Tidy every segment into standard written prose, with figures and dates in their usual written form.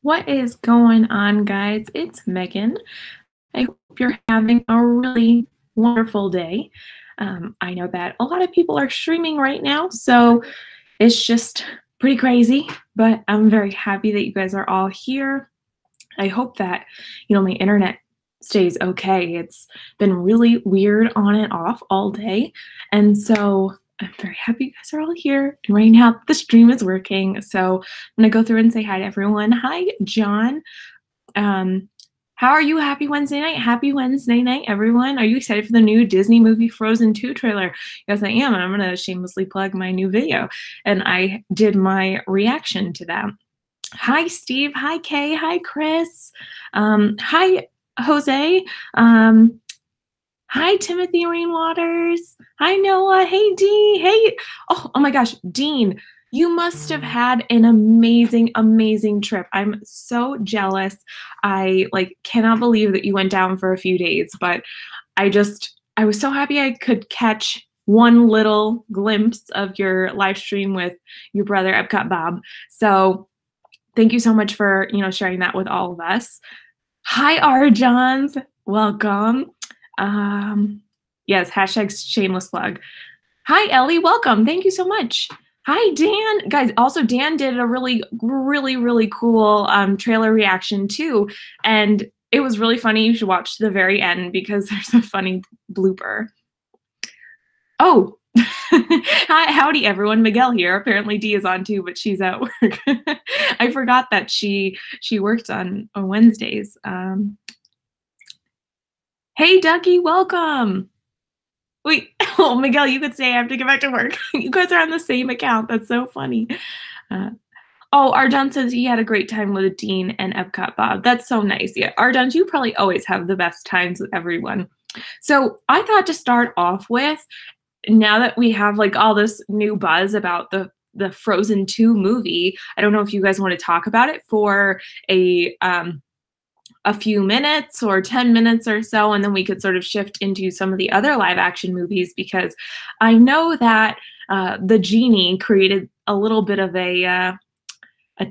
What is going on, guys? It's Megan. I hope you're having a really wonderful day. I know that a lot of people are streaming right now, so it's just pretty crazy, but I'm very happy that you guys are all here. I hope that, my internet stays okay. It's been really weird on and off all day, and so I'm very happy you guys are all here. And right now, the stream is working, so I'm gonna go through and say hi to everyone. Hi, John. Um, how are you? Happy Wednesday night. Happy Wednesday night, everyone. Are you excited for the new Disney movie Frozen 2 trailer? Yes, I am, and I'm gonna shamelessly plug my new video. And I did my reaction to that. Hi, Steve. Hi, Kay. Hi, Chris. Hi, Jose. Hi, Timothy Rainwaters. Hi, Noah. Hey, Dee. Hey. Oh my gosh, Dean. You must have had an amazing, amazing trip. I'm so jealous. I cannot believe that you went down for a few days, but I was so happy I could catch one little glimpse of your live stream with your brother, Epcot Bob. So thank you so much for, sharing that with all of us. Hi, Arjons. Welcome. Yes, hashtag shameless plug. Hi, Ellie. Welcome. Thank you so much. Hi, Dan. Guys, also Dan did a really, really, really cool trailer reaction too. And it was really funny. You should watch to the very end because there's a funny blooper. Oh, hi, howdy everyone. Miguel here. Apparently Dee is on too, but she's at work. I forgot that she works on Wednesdays. Hey, Ducky, welcome. Wait, oh, Miguel, you could say I have to get back to work. You guys are on the same account. That's so funny. Arjun says he had a great time with Dean and Epcot Bob. That's so nice. Yeah, Arjun, you probably always have the best times with everyone. So I thought to start off with, now that we have all this new buzz about the Frozen 2 movie, I don't know if you guys want to talk about it for a few minutes or 10 minutes or so, and then we could sort of shift into some of the other live action movies, because I know that the genie created a little bit of a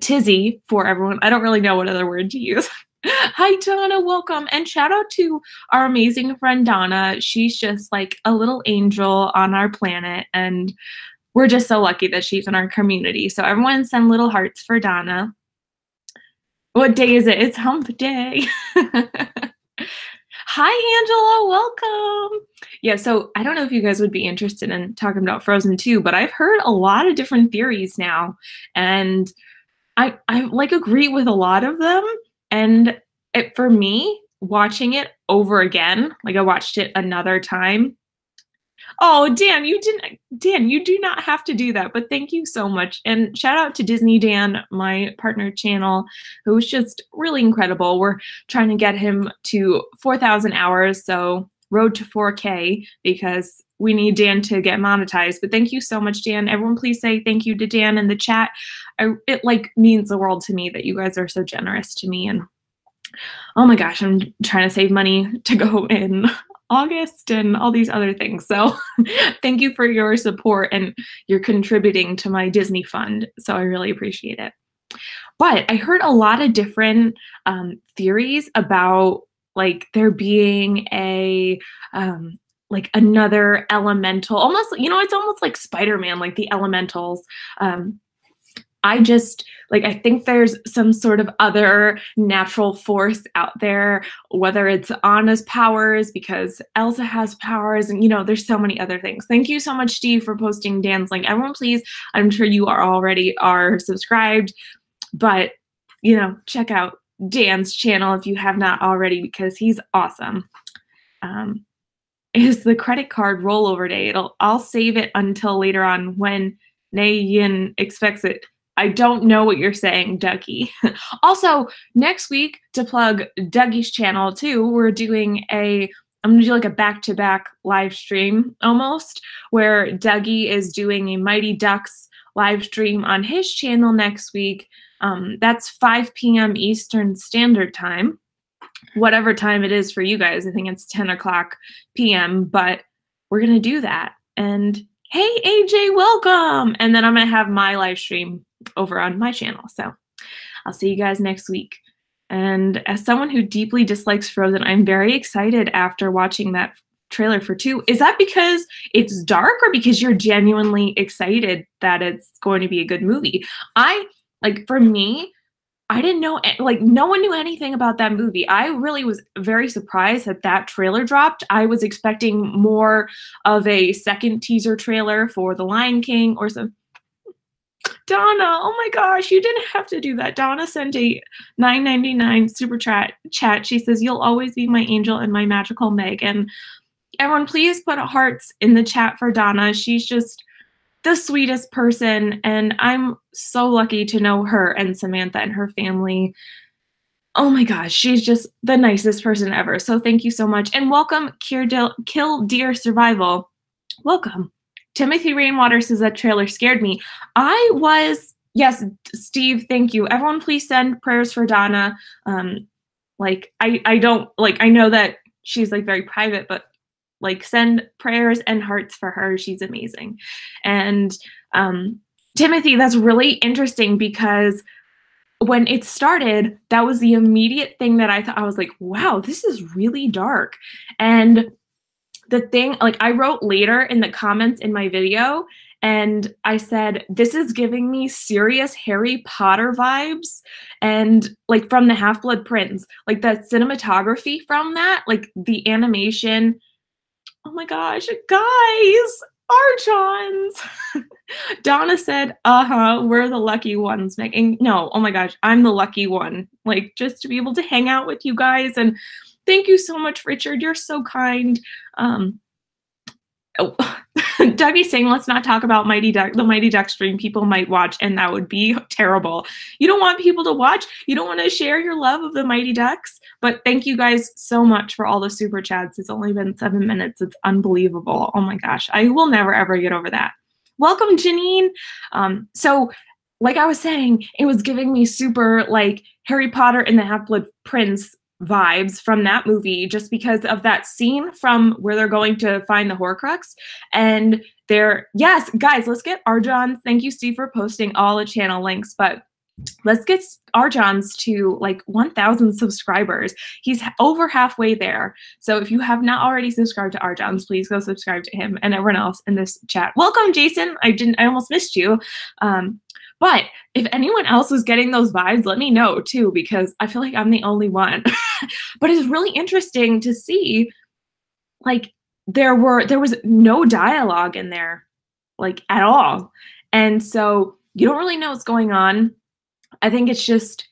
tizzy for everyone. I don't really know what other word to use. Hi, Donna, welcome. And shout out to our amazing friend Donna. She's just like a little angel on our planet, and we're just so lucky that she's in our community. So everyone send little hearts for Donna. What day is it? It's hump day. Hi, Angela, welcome. Yeah, so I don't know if you guys would be interested in talking about Frozen 2, but I've heard a lot of different theories now, and I agree with a lot of them. And for me, watching it over again, I watched it another time. Oh, Dan, you do not have to do that, but thank you so much. And shout out to Disney Dan, my partner channel, who was just really incredible. We're trying to get him to 4,000 hours, so road to 4K, because we need Dan to get monetized. But thank you so much, Dan. Everyone please say thank you to Dan in the chat. It means the world to me that you guys are so generous to me. And oh my gosh, I'm trying to save money to go in August and all these other things. So thank you for your support, and you're contributing to my Disney fund. So I really appreciate it. But I heard a lot of different theories about there being a another elemental, almost, it's almost like Spider-Man, like the elementals. I think there's some sort of other natural force out there, whether it's Anna's powers because Elsa has powers, and there's so many other things. Thank you so much, Steve, for posting Dan's link. Everyone, please, I'm sure you are subscribed, but check out Dan's channel if you have not already, because he's awesome. Is the credit card rollover day. I'll save it until later on when Nayin expects it. I don't know what you're saying, Dougie. Also, next week, to plug Dougie's channel too, I'm gonna do a back-to-back live stream almost, where Dougie is doing a Mighty Ducks live stream on his channel next week. That's 5 p.m. Eastern Standard Time. Whatever time it is for you guys. I think it's 10 o'clock p.m., but we're gonna do that. And hey, AJ, welcome. And then I'm gonna have my live stream over on my channel. So I'll see you guys next week. And as someone who deeply dislikes Frozen, I'm very excited after watching that trailer for 2. Is that because it's dark or because you're genuinely excited that it's going to be a good movie? For me, I didn't know, like, no one knew anything about that movie. I really was very surprised that that trailer dropped. I was expecting more of a second teaser trailer for The Lion King or some. Donna, oh my gosh, you didn't have to do that. Donna sent a $9.99 super chat. She says, "You'll always be my angel and my magical Meg." And everyone, please put hearts in the chat for Donna. She's just the sweetest person, and I'm so lucky to know her and Samantha and her family. Oh my gosh, she's just the nicest person ever. So thank you so much. And welcome, Kill Deer Survival. Welcome. Timothy Rainwater says that trailer scared me. Yes, Steve, thank you. Everyone, please send prayers for Donna. I know that she's like very private, but like send prayers and hearts for her. She's amazing. And Timothy, that's really interesting because when it started, that was the immediate thing that I thought. I was like, wow, this is really dark. And the thing, like, I wrote later in the comments in my video, and I said, this is giving me serious Harry Potter vibes, and like from the Half-Blood Prince, like the cinematography from that, like the animation. Oh my gosh, guys, Archons. Donna said, we're the lucky ones. And no, oh my gosh, I'm the lucky one. Like, just to be able to hang out with you guys. And thank you so much, Richard. You're so kind. Dougie's saying, let's not talk about the Mighty Duck stream. People might watch, and that would be terrible. You don't want people to watch. You don't want to share your love of the Mighty Ducks. But thank you guys so much for all the super chats. It's only been 7 minutes. It's unbelievable. Oh my gosh. I will never, ever get over that. Welcome, Janine. So like I was saying, it was giving me super like Harry Potter and the Half-Blood Prince vibes from that movie, just because of that scene from where they're going to find the Horcrux. And yes, guys, let's get Arjon. Thank you, Steve, for posting all the channel links, but let's get Arjon's to like 1,000 subscribers. He's over halfway there. So if you have not already subscribed to Arjon's, please go subscribe to him and everyone else in this chat. Welcome, Jason. I almost missed you. But if anyone else was getting those vibes, let me know too, because I feel like I'm the only one. But it's really interesting to see, like, there was no dialogue in there, like, at all. And so you don't really know what's going on. I think it's just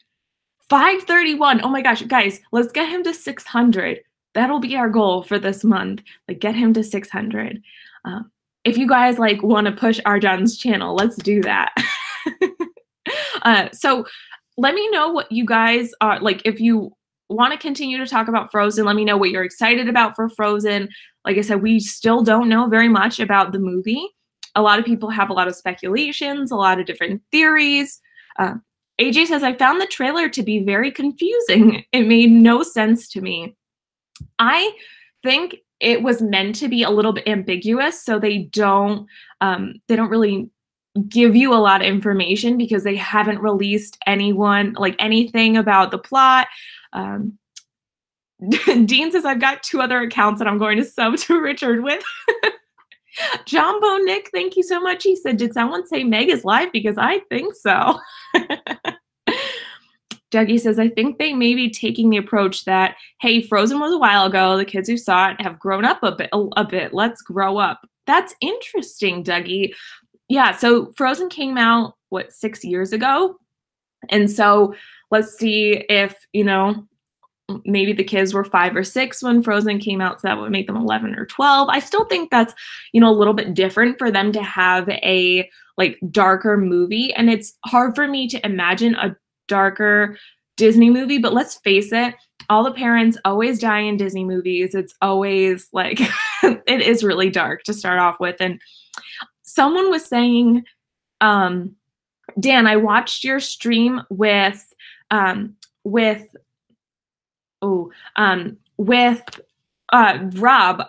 531. Oh my gosh, guys, let's get him to 600. That'll be our goal for this month. Like, get him to 600. If you guys like want to push Arjon's channel, let's do that. So let me know what you guys are like. If you want to continue to talk about Frozen, let me know what you're excited about for Frozen. Like I said, we still don't know very much about the movie. A lot of people have a lot of speculations, a lot of different theories. AJ says, I found the trailer to be very confusing. It made no sense to me. I think it was meant to be a little bit ambiguous, so they don't really give you a lot of information because they haven't released anything about the plot. Dean says, I've got 2 other accounts that I'm going to sub to Richard with. Jumbo Nick, thank you so much. He said, did someone say Meg is live? Because I think so. Dougie says, I think they may be taking the approach that, hey, Frozen was a while ago. The kids who saw it have grown up a bit. Let's grow up. That's interesting, Dougie. Yeah, so Frozen came out, 6 years ago? And so let's see if, maybe the kids were 5 or 6 when Frozen came out, so that would make them 11 or 12. I still think that's, a little bit different for them to have a, darker movie. And it's hard for me to imagine a darker Disney movie, but let's face it, all the parents always die in Disney movies. It's always, it is really dark to start off with. And someone was saying, Dan, I watched your stream with Rob.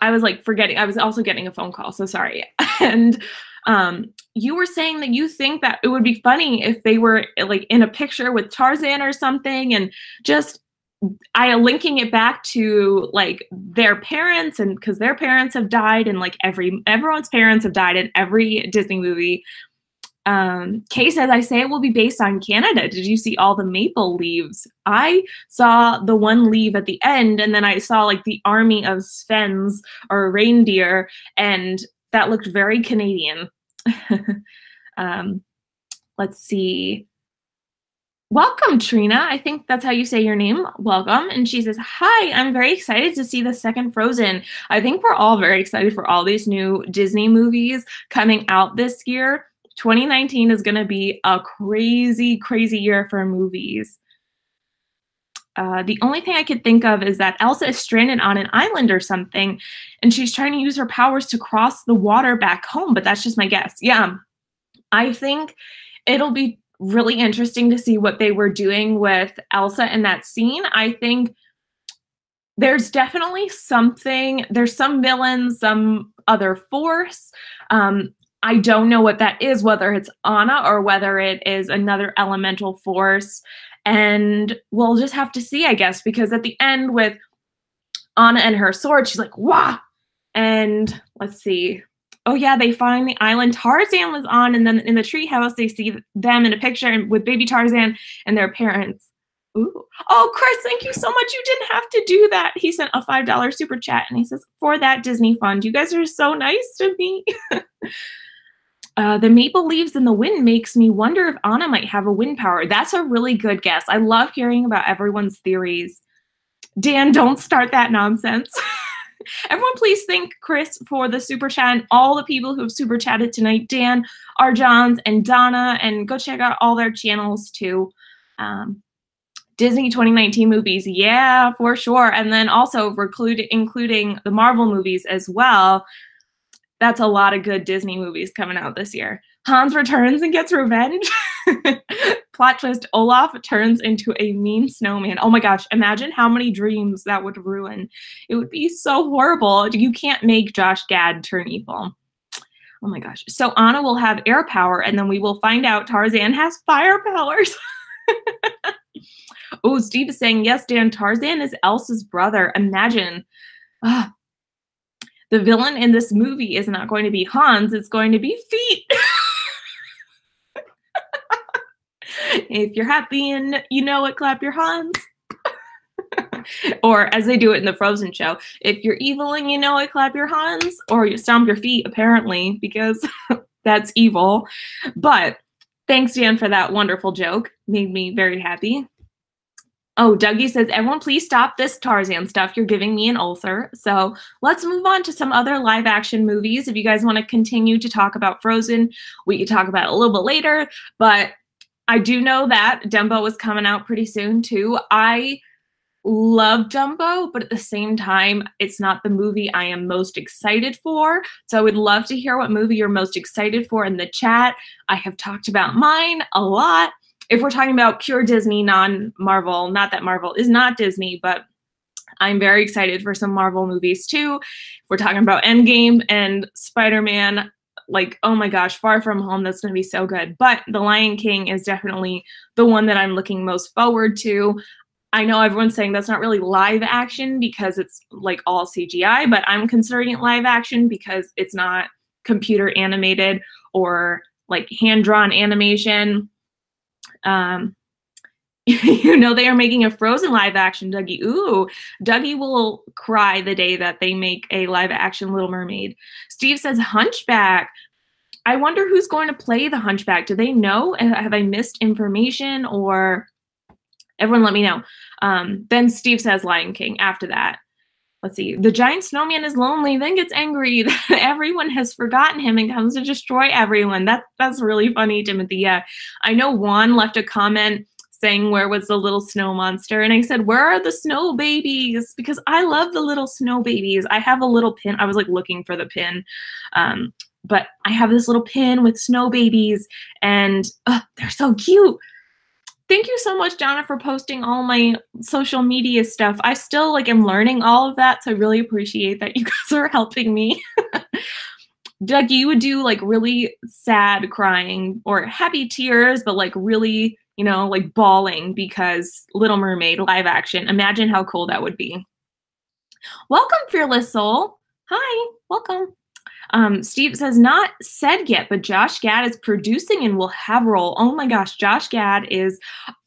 I was forgetting. I was also getting a phone call, so sorry. And You were saying that you think that it would be funny if they were like in a picture with Tarzan or something, and just I linking it back to like their parents, and because their parents have died, and like everyone's parents have died in every Disney movie. Kay says, I say it will be based on Canada. Did you see all the maple leaves? I saw the one leaf at the end, and then I saw like the army of Svens or reindeer, and that looked very Canadian. Let's see. Welcome, Trina. I think that's how you say your name. Welcome. And she says, hi, I'm very excited to see the second Frozen. I think we're all very excited for all these new Disney movies coming out this year. 2019 is going to be a crazy, crazy year for movies. The only thing I could think of is that Elsa is stranded on an island or something, and she's trying to use her powers to cross the water back home, but that's just my guess. Yeah, I think it'll be really interesting to see what they were doing with Elsa in that scene. I think there's definitely something, there's some villain, some other force. I don't know what that is, whether it's Anna or whether it is another elemental force. And we'll just have to see, I guess, because at the end with Anna and her sword, she's like, wah! And let's see. Oh, yeah, they find the island Tarzan was on, and then in the treehouse, they see them in a picture with baby Tarzan and their parents. Ooh. Oh, Chris, thank you so much. You didn't have to do that. He sent a $5 super chat, and he says, for that Disney fund. You guys are so nice to me. The maple leaves in the wind makes me wonder if Anna might have a wind power. That's a really good guess. I love hearing about everyone's theories. Dan, don't start that nonsense. Everyone, please thank Chris for the super chat and all the people who have super chatted tonight. Dan, Arjans, and Donna, and go check out all their channels too. Disney 2019 movies, yeah, for sure. And then also including the Marvel movies as well. That's a lot of good Disney movies coming out this year. Hans returns and gets revenge. Plot twist, Olaf turns into a mean snowman. Oh my gosh, imagine how many dreams that would ruin. It would be so horrible. You can't make Josh Gad turn evil. Oh my gosh. So Anna will have air power, and then we will find out Tarzan has fire powers. Oh, Steve is saying, yes, Dan, Tarzan is Elsa's brother. Imagine. The villain in this movie is not going to be Hans, it's going to be Feet. If you're happy and you know it, clap your hands. Or as they do it in the Frozen show, if you're evil and you know it, clap your hands. Or you stomp your feet, apparently, because that's evil. But thanks, Dan, for that wonderful joke. Made me very happy. Oh, Dougie says, everyone please stop this Tarzan stuff. You're giving me an ulcer. So let's move on to some other live action movies. If you guys want to continue to talk about Frozen, we could talk about it a little bit later. But I do know that Dumbo is coming out pretty soon too. I love Dumbo, but at the same time, it's not the movie I am most excited for. So I would love to hear what movie you're most excited for in the chat. I have talked about mine a lot. If we're talking about pure Disney, non-Marvel, not that Marvel is not Disney, but I'm very excited for some Marvel movies too. If we're talking about Endgame and Spider-Man, like, oh my gosh, Far From Home, that's going to be so good. But The Lion King is definitely the one that I'm looking most forward to. I know everyone's saying that's not really live action because it's like all CGI, but I'm considering it live action because it's not computer animated or like hand-drawn animation. You know they are making a Frozen live action, Dougie. Ooh, Dougie will cry the day that they make a live action Little Mermaid. Steve says Hunchback. I wonder who's going to play the Hunchback. Do they know? Have I missed information? Or everyone let me know. Then Steve says Lion King after that. Let's see. The giant snowman is lonely, then gets angry that everyone has forgotten him and comes to destroy everyone. That's really funny, Timothy. Yeah. I know Juan left a comment saying, where was the little snow monster? And I said, where are the snow babies? Because I love the little snow babies. I have a little pin. I was like looking for the pin. But I have this little pin with snow babies, and they're so cute. Thank you so much, Donna, for posting all my social media stuff. I still am learning all of that, so I really appreciate that you guys are helping me. Doug, you would do like really sad crying or happy tears, but like really, you know, like bawling because Little Mermaid live action. Imagine how cool that would be. Welcome, Fearless Soul. Hi, welcome. Steve says, not said yet, but Josh Gad is producing and will have a role. Oh my gosh, Josh Gad is,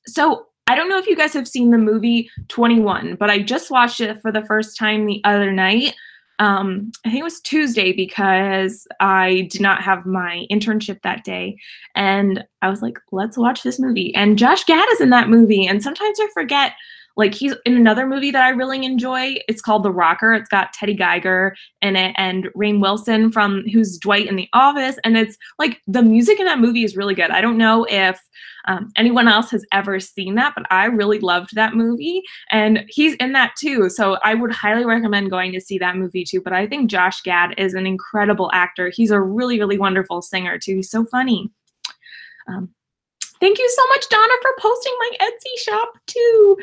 so I don't know if you guys have seen the movie 21, but I just watched it for the first time the other night. I think it was Tuesday because I did not have my internship that day. And I was like, let's watch this movie. And Josh Gad is in that movie. And sometimes I forget, like he's in another movie that I really enjoy. It's called The Rocker. It's got Teddy Geiger in it and Rainn Wilson from who's Dwight in The Office. And it's like the music in that movie is really good. I don't know if anyone else has ever seen that, but I really loved that movie. And he's in that too. So I would highly recommend going to see that movie too. But I think Josh Gad is an incredible actor. He's a really, really wonderful singer too. He's so funny. Thank you so much, Donna, for posting my Etsy shop too.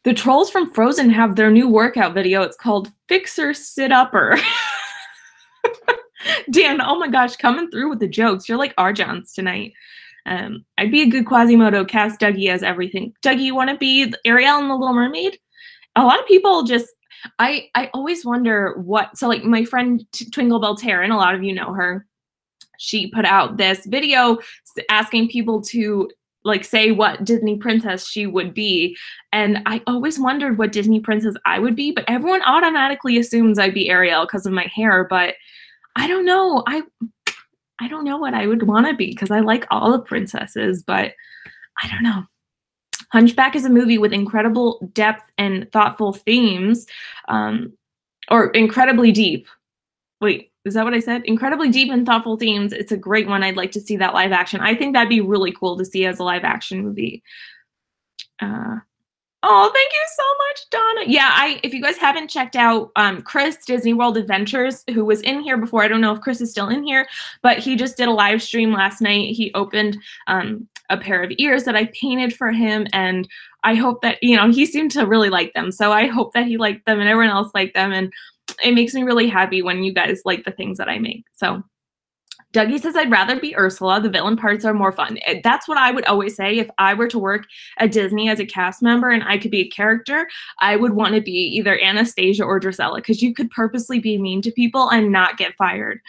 The trolls from Frozen have their new workout video. It's called Fixer Sit Upper. Dan, oh my gosh, coming through with the jokes. You're like Arjons tonight. I'd be a good Quasimodo, cast Dougie as everything. Dougie, you want to be Ariel in The Little Mermaid? A lot of people just, I always wonder what, so like my friend Twinkle Bell Taryn, a lot of you know her. She put out this video asking people to like say what Disney princess she would be. And I always wondered what Disney princess I would be, but everyone automatically assumes I'd be Ariel because of my hair, but I don't know. I don't know what I would want to be because I like all the princesses, but I don't know. Hunchback is a movie with incredible depth and thoughtful themes, or incredibly deep. Wait, is that what I said? Incredibly deep and thoughtful themes. It's a great one. I'd like to see that live action. I think that'd be really cool to see as a live action movie. Oh, thank you so much, Donna. Yeah, if you guys haven't checked out Chris, Disney World Adventures, who was in here before, I don't know if Chris is still in here, but he just did a live stream last night. He opened a pair of ears that I painted for him, and I hope that, you know, he seemed to really like them. So I hope that he liked them and everyone else liked them, and it makes me really happy when you guys like the things that I make. So Dougie says, I'd rather be Ursula. The villain parts are more fun. That's what I would always say. If I were to work at Disney as a cast member and I could be a character, I would want to be either Anastasia or Drusilla, because you could purposely be mean to people and not get fired.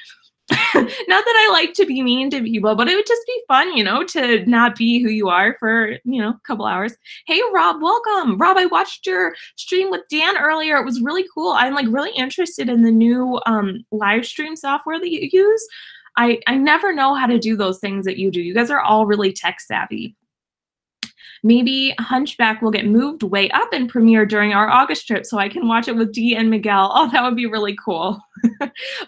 Not that I like to be mean to people, but it would just be fun, you know, to not be who you are for, you know, a couple hours. Hey, Rob, welcome. Rob, I watched your stream with Dan earlier. It was really cool. I'm like really interested in the new live stream software that you use. I never know how to do those things that you do. You guys are all really tech savvy. Maybe Hunchback will get moved way up and premiere during our August trip so I can watch it with Dee and Miguel. Oh, that would be really cool.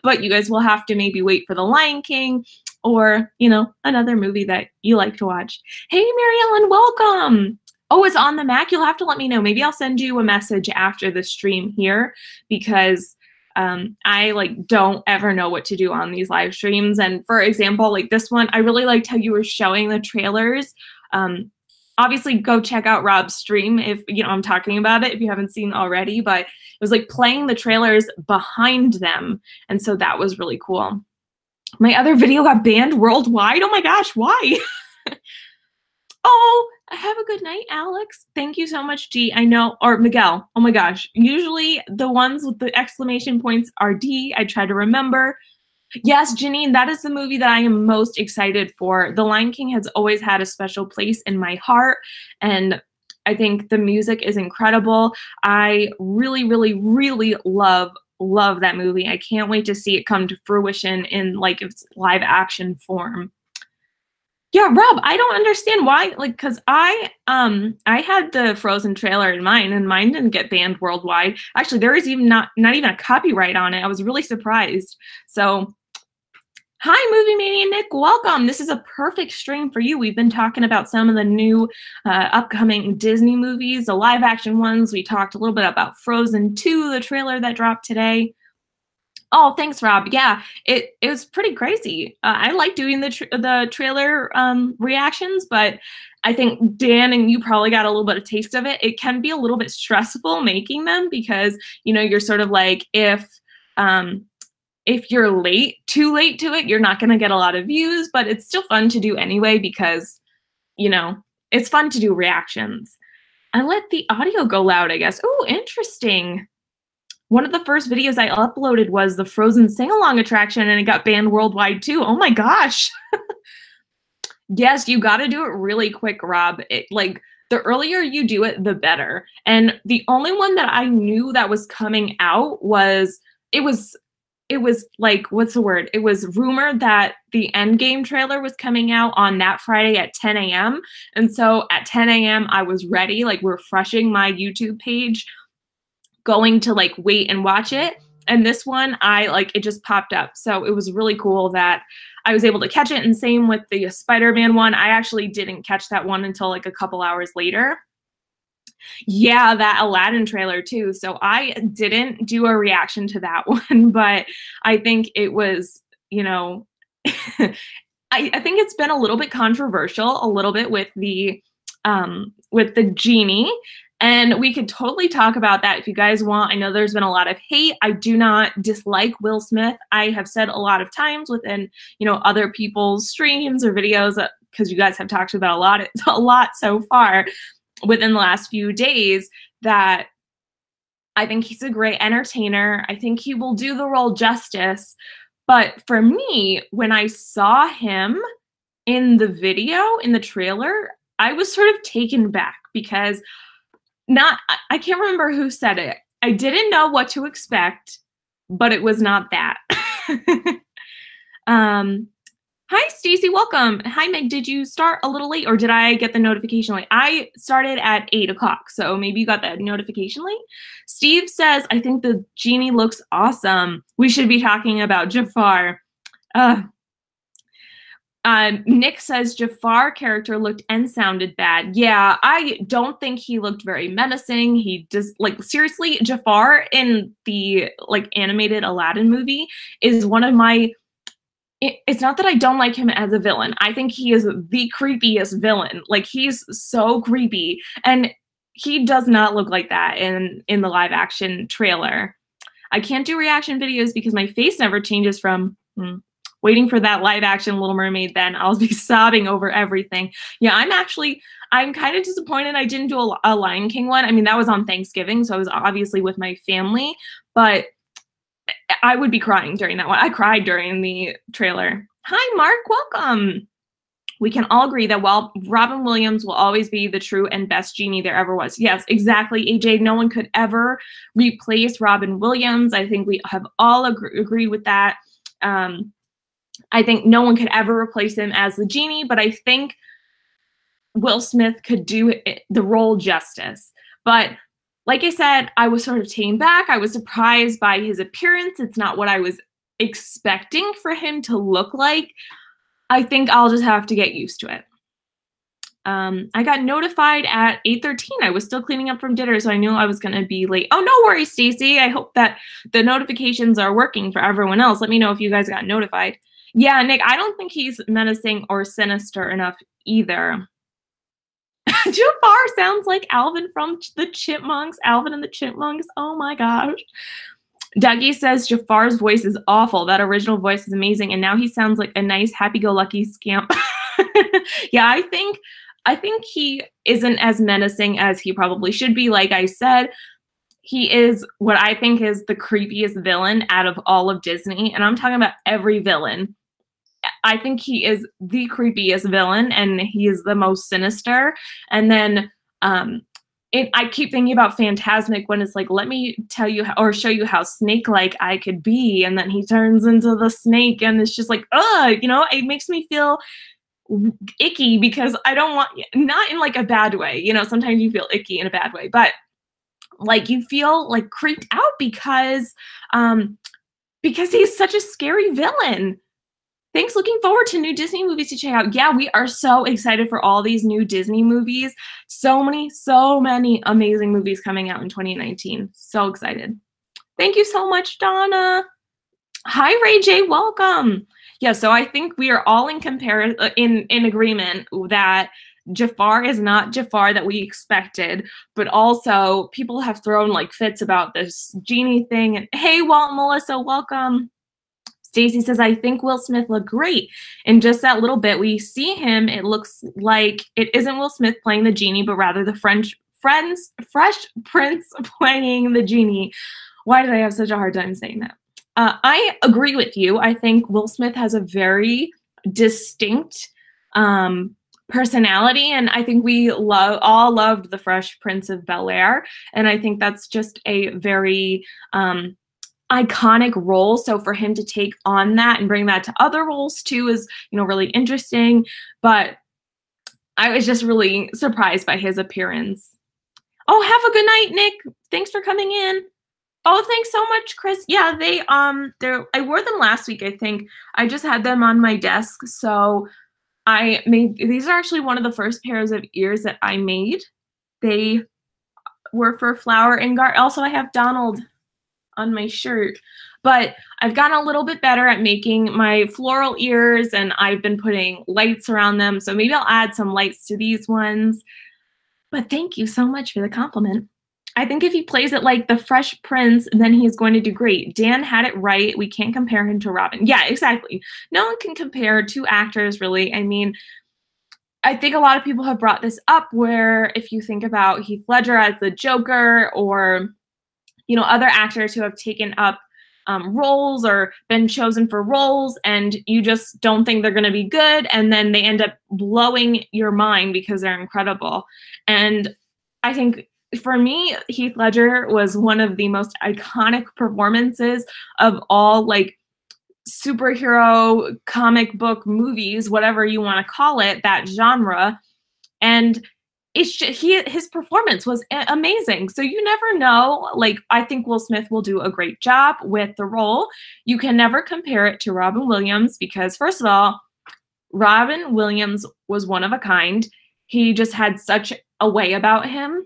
But you guys will have to maybe wait for The Lion King or, you know, another movie that you like to watch. Hey, Mary Ellen, welcome. Oh, it's on the Mac? You'll have to let me know. Maybe I'll send you a message after the stream here, because I like don't ever know what to do on these live streams. And for example, like this one, I really liked how you were showing the trailers. Obviously go check out Rob's stream if, you know, I'm talking about it, if you haven't seen already, but it was like playing the trailers behind them. And so that was really cool. My other video got banned worldwide. Oh my gosh, why? Oh, have a good night, Alex. Thank you so much, G. I know, or Miguel. Oh my gosh. Usually the ones with the exclamation points are D. I try to remember. Yes, Janine, that is the movie that I am most excited for. The Lion King has always had a special place in my heart, and I think the music is incredible. I really, really, really love that movie. I can't wait to see it come to fruition in like its live action form. Yeah, Rob, I don't understand why, like, because I had the Frozen trailer in mine, and mine didn't get banned worldwide. Actually, there is even not even a copyright on it. I was really surprised. So, hi, Movie Mania Nick, welcome. This is a perfect stream for you. We've been talking about some of the new upcoming Disney movies, the live action ones. We talked a little bit about Frozen 2, the trailer that dropped today. Oh, thanks, Rob. Yeah, it was pretty crazy. I like doing the trailer reactions, but I think Dan and you probably got a little bit of taste of it. It can be a little bit stressful making them because, you know, you're sort of like, if if you're too late to it, you're not gonna get a lot of views, but it's still fun to do anyway because, you know, it's fun to do reactions. I let the audio go loud, I guess. Oh, interesting. One of the first videos I uploaded was the Frozen sing-along attraction, and it got banned worldwide too. Oh my gosh. Yes, you got to do it really quick, Rob. Like, the earlier you do it, the better. And the only one that I knew that was coming out was, it was like, what's the word? It was rumored that the Endgame trailer was coming out on that Friday at 10 a.m. And so at 10 a.m. I was ready, like refreshing my YouTube page, going to like wait and watch it. And this one, it just popped up. So it was really cool that I was able to catch it. And same with the Spider-Man one. I actually didn't catch that one until like a couple hours later. Yeah, that Aladdin trailer too. So I didn't do a reaction to that one, but I think it was, you know, I think it's been a little bit controversial, a little bit with the genie. And we could totally talk about that if you guys want. I know there's been a lot of hate. I do not dislike Will Smith. I have said a lot of times within, you know, other people's streams or videos, because you guys have talked about a lot so far within the last few days, that I think he's a great entertainer. I think he will do the role justice. But for me, when I saw him in the video, in the trailer, I was sort of taken back because I can't remember who said it. I didn't know what to expect, but it was not that. Hi, Stacy, welcome. Hi, Meg, did you start a little late or did I get the notification late? I started at 8 o'clock, so maybe you got that notification late. Steve says, I think the genie looks awesome. We should be talking about Jafar. Nick says Jafar character looked and sounded bad. Yeah, I don't think he looked very menacing. He just, like, seriously, Jafar in the like animated Aladdin movie is one of my, it's not that I don't like him as a villain. I think he is the creepiest villain. Like, he's so creepy, and he does not look like that in the live action trailer. I can't do reaction videos because my face never changes from waiting for that live action Little Mermaid. Then I'll be sobbing over everything. Yeah, I'm kind of disappointed I didn't do a Lion King one. I mean, that was on Thanksgiving, so I was obviously with my family, but I would be crying during that one. I cried during the trailer. Hi, Mark, welcome. We can all agree that while Robin Williams will always be the true and best genie there ever was. Yes, exactly, AJ. No one could ever replace Robin Williams. I think we have all agreed with that. I think no one could ever replace him as the genie, but I think Will Smith could do the role justice. But like I said, I was sort of taken back. I was surprised by his appearance. It's not what I was expecting for him to look like. I think I'll just have to get used to it. I got notified at 8:13. I was still cleaning up from dinner, so I knew I was going to be late. Oh, no worries, Stacy. I hope that the notifications are working for everyone else. Let me know if you guys got notified. Yeah, Nick, I don't think he's menacing or sinister enough either. Jafar sounds like Alvin from the Chipmunks. Alvin and the Chipmunks. Oh my gosh. Dougie says Jafar's voice is awful. That original voice is amazing, and now he sounds like a nice, happy-go-lucky scamp. Yeah, I think he isn't as menacing as he probably should be. Like I said, he is what I think is the creepiest villain out of all of Disney, and I'm talking about every villain. I think he is the creepiest villain, and he is the most sinister. And then I keep thinking about Phantasmic when it's like, let me tell you or show you how snake-like I could be, and then he turns into the snake, and it's just like, ugh, you know, it makes me feel icky because I don't want, not in like a bad way, you know, sometimes you feel icky in a bad way, but like you feel like creeped out because he's such a scary villain. Thanks. Looking forward to new Disney movies to check out. Yeah, we are so excited for all these new Disney movies. So many amazing movies coming out in 2019. So excited. Thank you so much, Donna. Hi, Ray J. Welcome. Yeah, so I think we are all in agreement that Jafar is not Jafar that we expected, but also people have thrown like fits about this genie thing. And hey, Walt, Melissa, welcome. Stacy says, I think Will Smith looked great. In just that little bit we see him, it looks like it isn't Will Smith playing the genie, but rather the Fresh Prince playing the genie. Why did I have such a hard time saying that? I agree with you. I think Will Smith has a very distinct personality, and I think we all loved the Fresh Prince of Bel-Air, and I think that's just a very iconic role. So for him to take on that and bring that to other roles too is, you know, really interesting. But I was just really surprised by his appearance. Oh, have a good night, Nick. Thanks for coming in. Oh, thanks so much, Chris. Yeah, I wore them last week, I think. I just had them on my desk, so these are actually one of the first pairs of ears that I made. They were for Flower and Gar. Also, I have Donald on my shirt, but I've gotten a little bit better at making my floral ears, and I've been putting lights around them, so maybe I'll add some lights to these ones. But thank you so much for the compliment. I think if he plays it like the Fresh Prince, then he's going to do great. Dan had it right. We can't compare him to Robin. Yeah, exactly. No one can compare two actors, really. I mean, I think a lot of people have brought this up where if you think about Heath Ledger as the Joker, or, you know, other actors who have taken up roles or been chosen for roles, and you just don't think they're going to be good, and then they end up blowing your mind because they're incredible. And I think for me, Heath Ledger was one of the most iconic performances of all, like, superhero comic book movies, whatever you want to call it, that genre. And it's just, his performance was amazing. So you never know. Like, I think Will Smith will do a great job with the role. You can never compare it to Robin Williams because, first of all, Robin Williams was one of a kind. He just had such a way about him.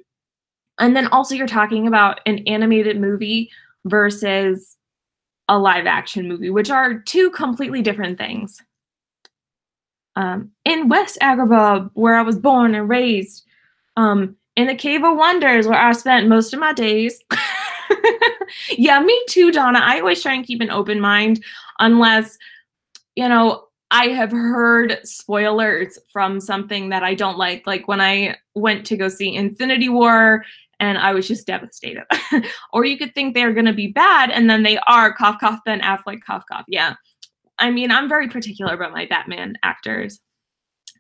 And then also you're talking about an animated movie versus a live action movie, which are two completely different things. In West Agrabah, where I was born and raised, in the Cave of Wonders, where I spent most of my days. Yeah, me too, Donna. I always try and keep an open mind unless, you know, I have heard spoilers from something that I don't like when I went to go see Infinity War, and I was just devastated. Or you could think they're going to be bad, and then they are. Cough, cough, Ben Affleck, cough, cough. Yeah. I mean, I'm very particular about my Batman actors.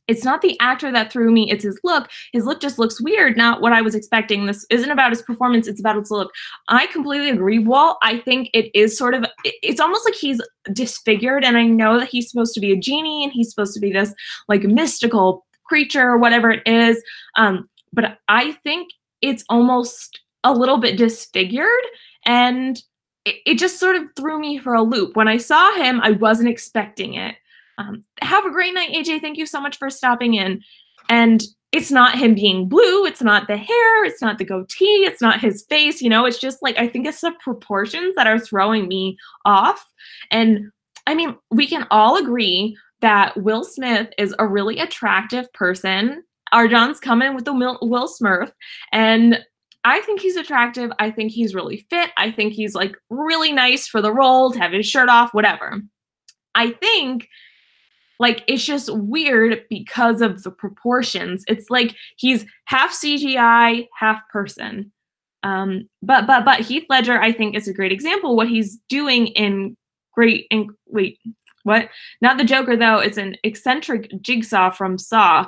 It's not the actor that threw me, it's his look. His look just looks weird, not what I was expecting. This isn't about his performance, it's about his look. I completely agree, Walt. I think it is sort of, it's almost like he's disfigured, and I know that he's supposed to be a genie, and he's supposed to be this, like, mystical creature or whatever it is. But I think it's almost a little bit disfigured, and it just sort of threw me for a loop. When I saw him, I wasn't expecting it. Have a great night, AJ. Thank you so much for stopping in. And it's not him being blue. It's not the hair. It's not the goatee. It's not his face. You know, it's just like, I think it's the proportions that are throwing me off. And I mean, we can all agree that Will Smith is a really attractive person. Arjon's coming with the Will Smith, and I think he's attractive. I think he's really fit. I think he's, like, really nice for the role, to have his shirt off, whatever. I think, like, it's just weird because of the proportions. It's like he's half CGI, half person. But Heath Ledger, I think, is a great example. What he's doing wait, what? Not the Joker, though. It's an eccentric Jigsaw from Saw.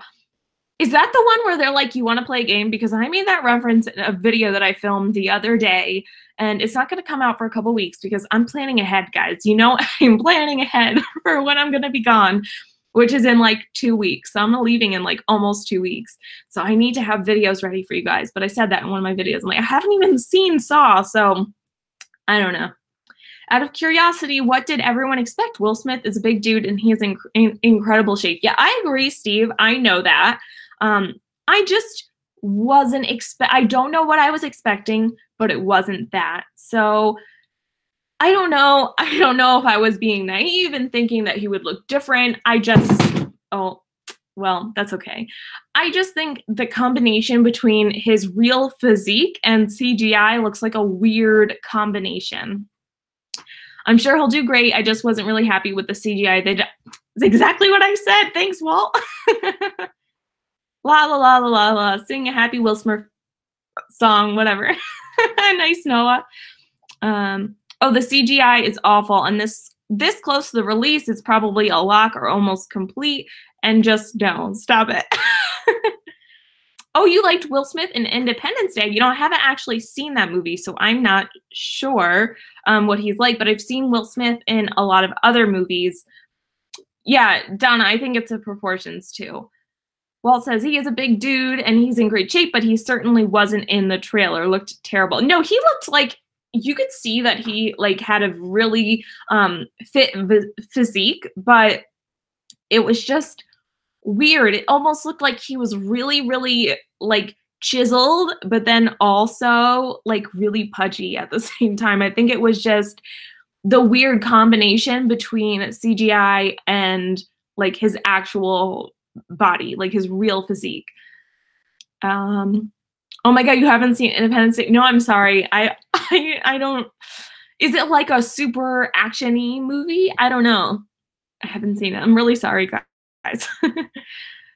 Is that the one where they're like, you want to play a game? Because I made that reference in a video that I filmed the other day, and it's not going to come out for a couple weeks because I'm planning ahead, guys. You know, I'm planning ahead for when I'm going to be gone, which is in like 2 weeks. So I'm leaving in like almost 2 weeks. So I need to have videos ready for you guys. But I said that in one of my videos. I'm like, I haven't even seen Saw, so I don't know. Out of curiosity, what did everyone expect? Will Smith is a big dude, and he is in incredible shape. Yeah, I agree, Steve. I know that. I just wasn't I don't know what I was expecting, but it wasn't that. So I don't know. I don't know if I was being naive and thinking that he would look different. Oh, well, that's okay. I just think the combination between his real physique and CGI looks like a weird combination. I'm sure he'll do great. I just wasn't really happy with the CGI. It's exactly what I said. Thanks, Walt. La la la la la la. Sing a happy Will Smith song, whatever. Nice, Noah. Oh, the CGI is awful, and this close to the release, it's probably a lock or almost complete. And just don't stop it. Oh, you liked Will Smith in Independence Day. You know, I haven't actually seen that movie, so I'm not sure what he's like, but I've seen Will Smith in a lot of other movies. Yeah, Donna, I think it's the proportions too. Walt says he is a big dude and he's in great shape, but he certainly wasn't in the trailer. Looked terrible. No, he looked like, you could see that he like had a really fit physique, but it was just weird. It almost looked like he was really, really like chiseled, but then also like really pudgy at the same time. I think it was just the weird combination between CGI and like his actual body, like his real physique. Oh my God, you haven't seen Independence Day? No, I'm sorry. I don't. Is it like a super action-y movie? I don't know. I haven't seen it. I'm really sorry, guys.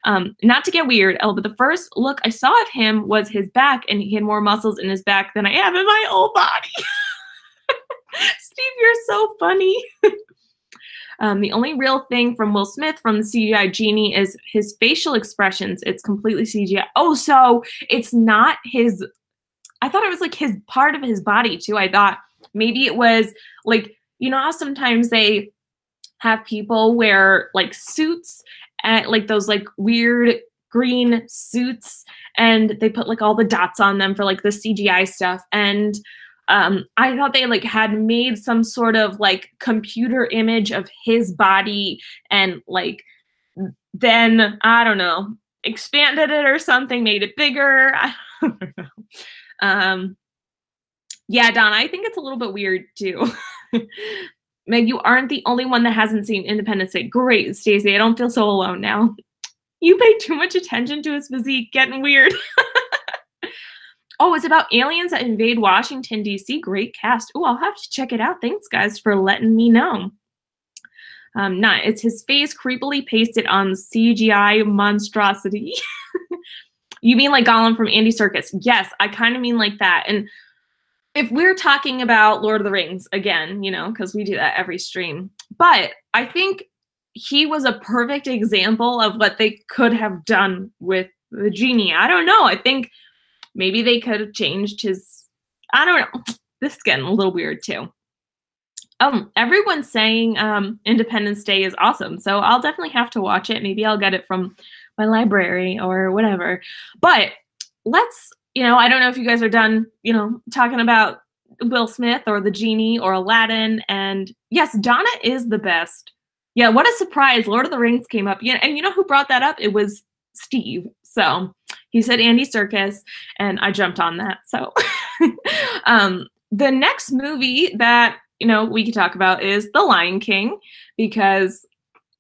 Not to get weird, but the first look I saw of him was his back, and he had more muscles in his back than I have in my whole body. Steve, you're so funny. The only real thing from Will Smith from the CGI genie is his facial expressions. It's completely CGI. Oh, so it's not his. I thought it was like his part of his body too. I thought maybe it was like, you know how sometimes they have people wear like suits and like those like weird green suits, and they put like all the dots on them for like the CGI stuff. And I thought they like had made some sort of like computer image of his body and like then, I don't know, expanded it or something, made it bigger. I don't know. Yeah, Donna, I think it's a little bit weird too. Meg, you aren't the only one that hasn't seen Independence Day. Great, Stacey. I don't feel so alone now. You pay too much attention to his physique. Getting weird. Oh, it's about aliens that invade Washington, D.C. Great cast. Oh, I'll have to check it out. Thanks, guys, for letting me know. It's his face creepily pasted on CGI monstrosity. You mean like Gollum from Andy Serkis? Yes, I kind of mean like that. And if we're talking about Lord of the Rings, again, you know, because we do that every stream. But I think he was a perfect example of what they could have done with the genie. I don't know. I think maybe they could have changed his, I don't know. This is getting a little weird too. Everyone's saying Independence Day is awesome. So I'll definitely have to watch it. Maybe I'll get it from my library or whatever. But let's, you know, I don't know if you guys are done, you know, talking about Will Smith or the genie or Aladdin. And yes, Donna is the best. Yeah, what a surprise. Lord of the Rings came up. Yeah, and you know who brought that up? It was Steve. So he said Andy Serkis, and I jumped on that. So the next movie that, you know, we could talk about is The Lion King, because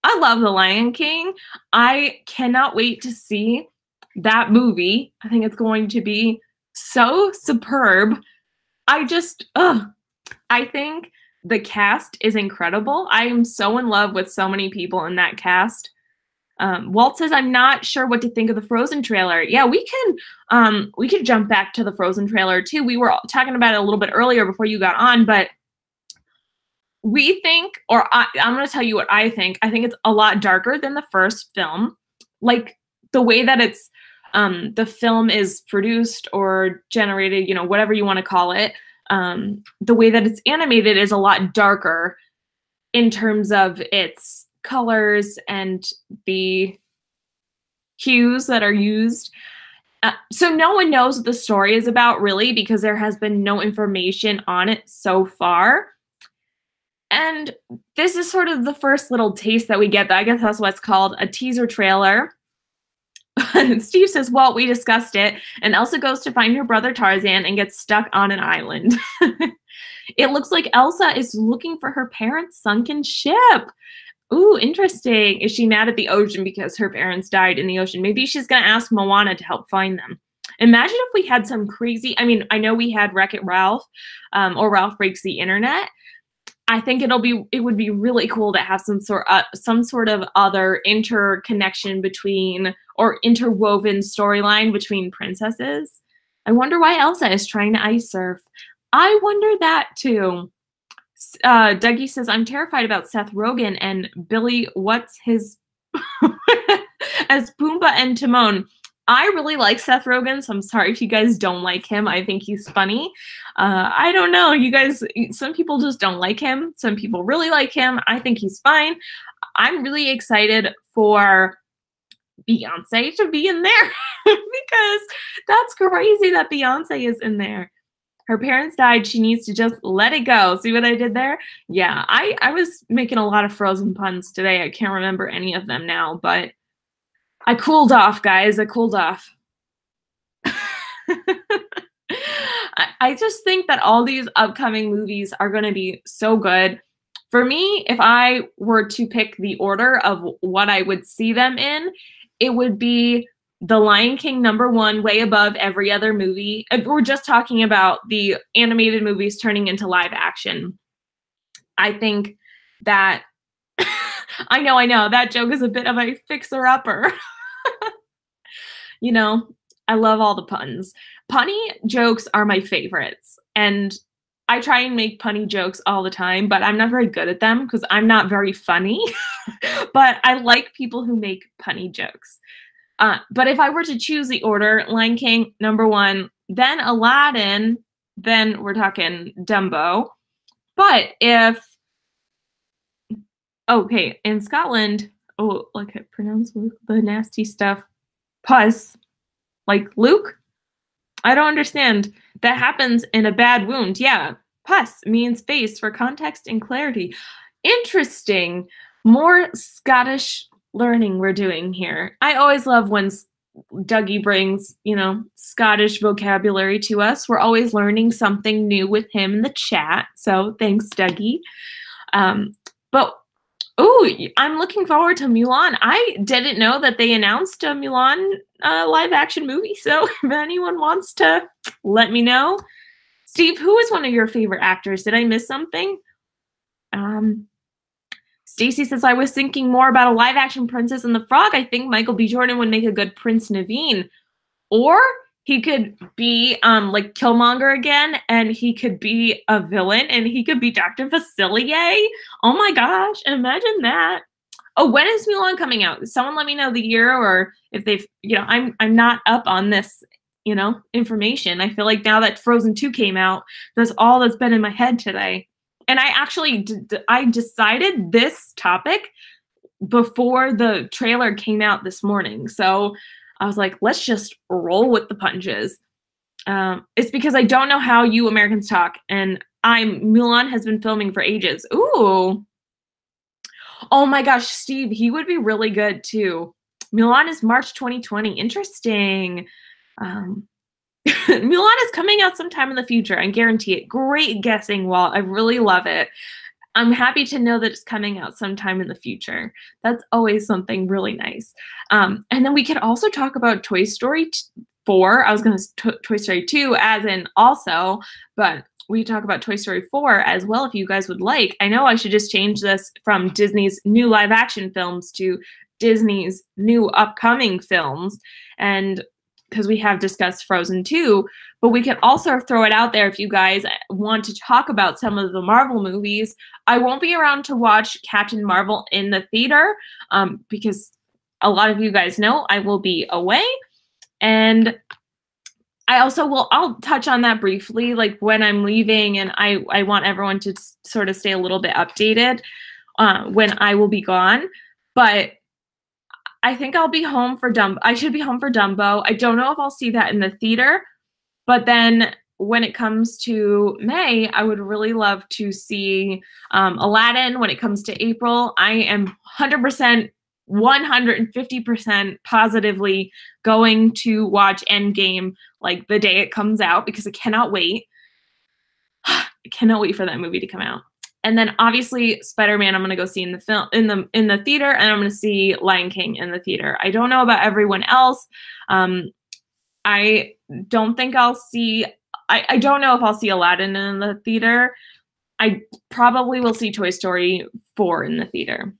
I love The Lion King. I cannot wait to see that movie. I think it's going to be so superb. I think the cast is incredible. I am so in love with so many people in that cast. Walt says, I'm not sure what to think of the Frozen trailer. Yeah, we can jump back to the Frozen trailer too. We were talking about it a little bit earlier before you got on, but we think, or I'm going to tell you what I think. I think it's a lot darker than the first film. Like the way that it's, the film is produced or generated, you know, whatever you want to call it. The way that it's animated is a lot darker in terms of its colors and the hues that are used. So no one knows what the story is about really, because there has been no information on it so far. And this is sort of the first little taste that we get. I guess that's what's called a teaser trailer. Steve says, well, we discussed it. And Elsa goes to find her brother Tarzan and gets stuck on an island. It looks like Elsa is looking for her parents' sunken ship. Ooh, interesting. Is she mad at the ocean because her parents died in the ocean? Maybe she's going to ask Moana to help find them. Imagine if we had some crazy, I mean, I know we had Wreck-It Ralph or Ralph Breaks the Internet. I think it would be really cool to have some sort of other interconnection between or interwoven storyline between princesses. I wonder why Elsa is trying to ice surf. I wonder that too. Dougie says, I'm terrified about Seth Rogen and Billy, what's his, as Pumbaa and Timon. I really like Seth Rogen, so I'm sorry if you guys don't like him. I think he's funny. I don't know. You guys, some people just don't like him. Some people really like him. I think he's fine. I'm really excited for Beyonce to be in there because that's crazy that Beyonce is in there. Her parents died. She needs to just let it go. See what I did there? Yeah, I was making a lot of Frozen puns today. I can't remember any of them now, but I cooled off, guys. I cooled off. I just think that all these upcoming movies are going to be so good. For me, if I were to pick the order of what I would see them in, it would be The Lion King #1, way above every other movie. We're just talking about the animated movies turning into live action. I think that, I know, that joke is a bit of a fixer-upper. You know, I love all the puns. Punny jokes are my favorites, and I try and make punny jokes all the time, but I'm not very good at them because I'm not very funny. But I like people who make punny jokes. But if I were to choose the order, Lion King #1, then Aladdin, then we're talking Dumbo. But if, okay, in Scotland, oh, like I pronounce the nasty stuff, pus, like Luke? I don't understand. That happens in a bad wound. Yeah, pus means face for context and clarity. Interesting. More Scottish learning we're doing here. I always love when Dougie brings, you know, Scottish vocabulary to us. We're always learning something new with him in the chat. So thanks, Dougie. But oh, I'm looking forward to Mulan. I didn't know that they announced a Mulan live action movie. So if anyone wants to let me know. Steve, who is one of your favorite actors? Did I miss something? Stacy says, I was thinking more about a live action Princess and the Frog. I think Michael B. Jordan would make a good Prince Naveen. Or he could be like Killmonger again, and he could be a villain, and he could be Dr. Facilier. Oh my gosh, imagine that. Oh, when is Mulan coming out? Someone let me know the year, or if they've, you know, I'm not up on this, you know, information. I feel like now that Frozen 2 came out, that's all that's been in my head today. And I actually, I decided this topic before the trailer came out this morning. So I was like, let's just roll with the punches. It's because I don't know how you Americans talk, and Mulan has been filming for ages. Ooh. Oh my gosh, Steve, he would be really good too. Mulan is March 2020. Interesting. Mulan is coming out sometime in the future. I guarantee it. Great guessing, Walt. I really love it. I'm happy to know that it's coming out sometime in the future. That's always something really nice. And then we could also talk about Toy Story 4. I was going to Toy Story 2 as in also, but we talk about Toy Story 4 as well if you guys would like. I know I should just change this from Disney's new live action films to Disney's new upcoming films. And because we have discussed Frozen 2, but we can also throw it out there if you guys want to talk about some of the Marvel movies. I won't be around to watch Captain Marvel in the theater because a lot of you guys know I will be away. And I also I'll touch on that briefly, like when I'm leaving, and I want everyone to sort of stay a little bit updated when I will be gone. But I think I'll be home for Dumbo. I should be home for Dumbo. I don't know if I'll see that in the theater, but then when it comes to May, I would really love to see Aladdin. When it comes to April, I am 100%, 150% positively going to watch Endgame like the day it comes out because I cannot wait. I cannot wait for that movie to come out. And then obviously Spider-Man I'm going to go see in the film in the theater, and I'm going to see Lion King in the theater. I don't know about everyone else. I don't think I'll see I don't know if I'll see Aladdin in the theater. I probably will see Toy Story 4 in the theater.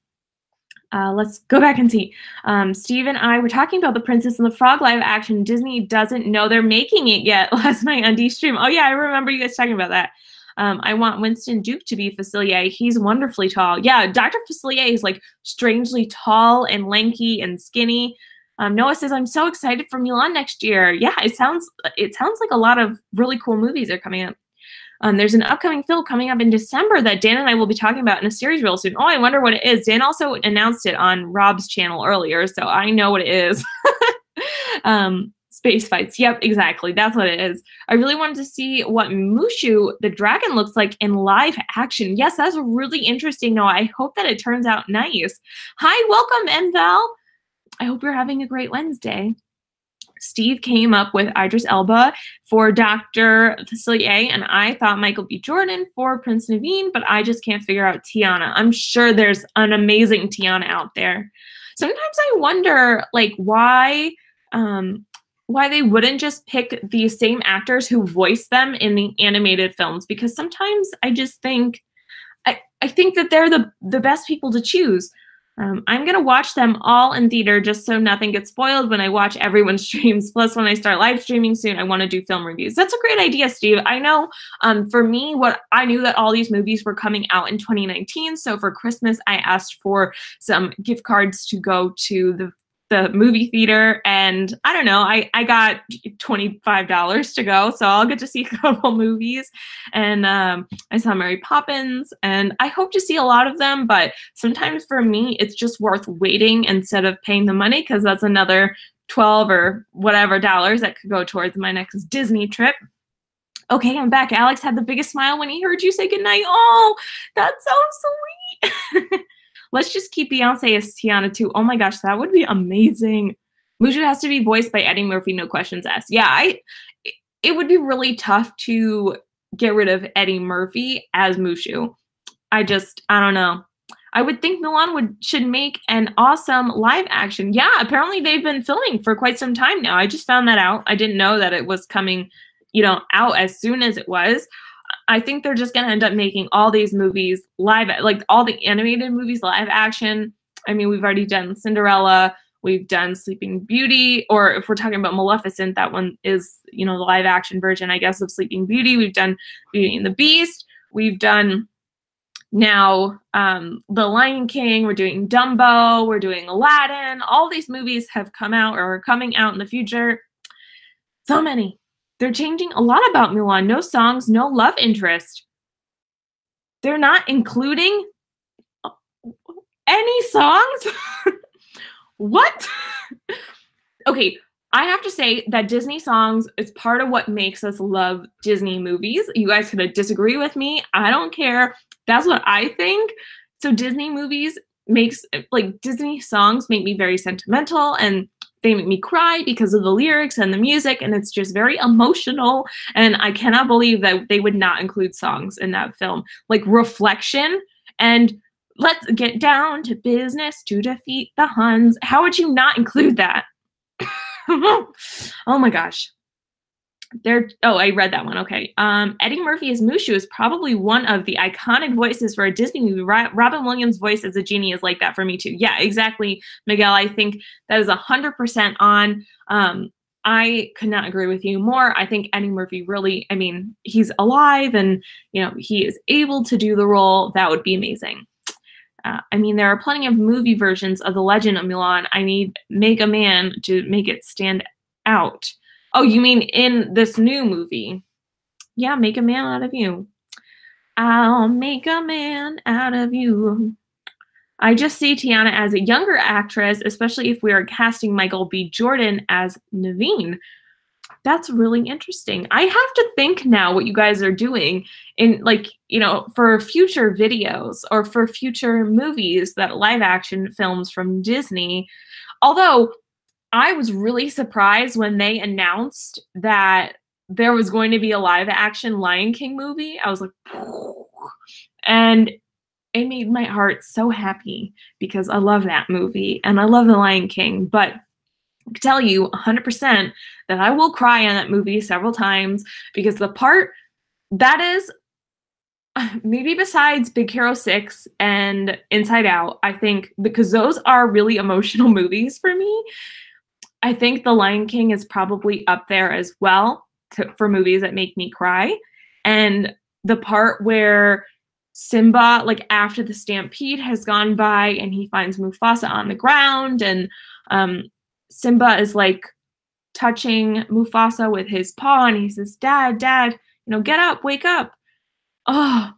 Let's go back and see. Steve and I were talking about the Princess and the Frog live action. Disney doesn't know they're making it yet last night on D-Stream. Oh, yeah, I remember you guys talking about that. I want Winston Duke to be Facilier. He's wonderfully tall. Yeah, Dr. Facilier is like strangely tall and lanky and skinny. Noah says, I'm so excited for Mulan next year. Yeah, it sounds like a lot of really cool movies are coming up. There's an upcoming film coming up in December that Dan and I will be talking about in a series real soon. Oh, I wonder what it is. Dan also announced it on Rob's channel earlier, so I know what it is. Space fights. Yep, exactly. That's what it is. I really wanted to see what Mushu, the dragon, looks like in live action. Yes, that's really interesting, Noah. I hope that it turns out nice. Hi, welcome, Enval. I hope you're having a great Wednesday. Steve came up with Idris Elba for Dr. Facilier, and I thought Michael B. Jordan for Prince Naveen, but I just can't figure out Tiana. I'm sure there's an amazing Tiana out there. Sometimes I wonder, like, why they wouldn't just pick the same actors who voice them in the animated films, because sometimes I just think, I think that they're the best people to choose. I'm going to watch them all in theater just so nothing gets spoiled when I watch everyone's streams. Plus, when I start live streaming soon, I want to do film reviews. That's a great idea, Steve. I know for me, I knew that all these movies were coming out in 2019. So for Christmas, I asked for some gift cards to go to the movie theater, and I don't know, I got $25 to go, so I'll get to see a couple movies. And I saw Mary Poppins, and I hope to see a lot of them, but sometimes for me it's just worth waiting instead of paying the money, because that's another $12 or whatever dollars that could go towards my next Disney trip. Okay, I'm back. Alex had the biggest smile when he heard you say goodnight. Oh, that's so sweet. Let's just keep Beyonce as Tiana too. Oh my gosh, that would be amazing. Mushu has to be voiced by Eddie Murphy, no questions asked. Yeah, it would be really tough to get rid of Eddie Murphy as Mushu. I don't know. I would think Mulan should make an awesome live action. Yeah, apparently they've been filming for quite some time now. I just found that out. I didn't know that it was coming, out as soon as it was. I think they're just going to end up making all these movies live, like all the animated movies live action. I mean, we've already done Cinderella, we've done Sleeping Beauty, or if we're talking about Maleficent, that one is, the live action version, I guess, of Sleeping Beauty. We've done Beauty and the Beast. We've done now The Lion King. We're doing Dumbo. We're doing Aladdin. All these movies have come out or are coming out in the future. So many. They're changing a lot about Mulan. No songs, no love interest. They're not including any songs? What? Okay, I have to say that Disney songs is part of what makes us love Disney movies. You guys could disagree with me. I don't care. That's what I think. So Disney movies Disney songs make me very sentimental, and they make me cry because of the lyrics and the music, and it's just very emotional, and I cannot believe that they would not include songs in that film. Like Reflection and Let's Get Down to Business to Defeat the Huns. How would you not include that? Oh my gosh. I read that one. Okay. Eddie Murphy as Mushu is probably one of the iconic voices for a Disney movie. Robin Williams' voice as a genie is like that for me too. Yeah, exactly, Miguel. I think that is 100% on. I could not agree with you more. I think Eddie Murphy really, he's alive and, he is able to do the role. That would be amazing. There are plenty of movie versions of The Legend of Mulan. I need Make a Man to make it stand out. Oh, you mean in this new movie? Yeah, make a man out of you. I'll make a man out of you. I just see Tiana as a younger actress, especially if we are casting Michael B. Jordan as Naveen. That's really interesting. I have to think now what you guys are doing in, for future videos or for future movies, that live action films from Disney. Although I was really surprised when they announced that there was going to be a live action Lion King movie. I was like, and it made my heart so happy because I love that movie and I love The Lion King. But I can tell you 100% that I will cry on that movie several times, because the part that is maybe besides Big Hero 6 and Inside Out, I think because those are really emotional movies for me, I think The Lion King is probably up there as well for movies that make me cry. And the part where Simba, like after the stampede has gone by and he finds Mufasa on the ground, and Simba is like touching Mufasa with his paw, and he says, "Dad, Dad, get up, wake up." Oh,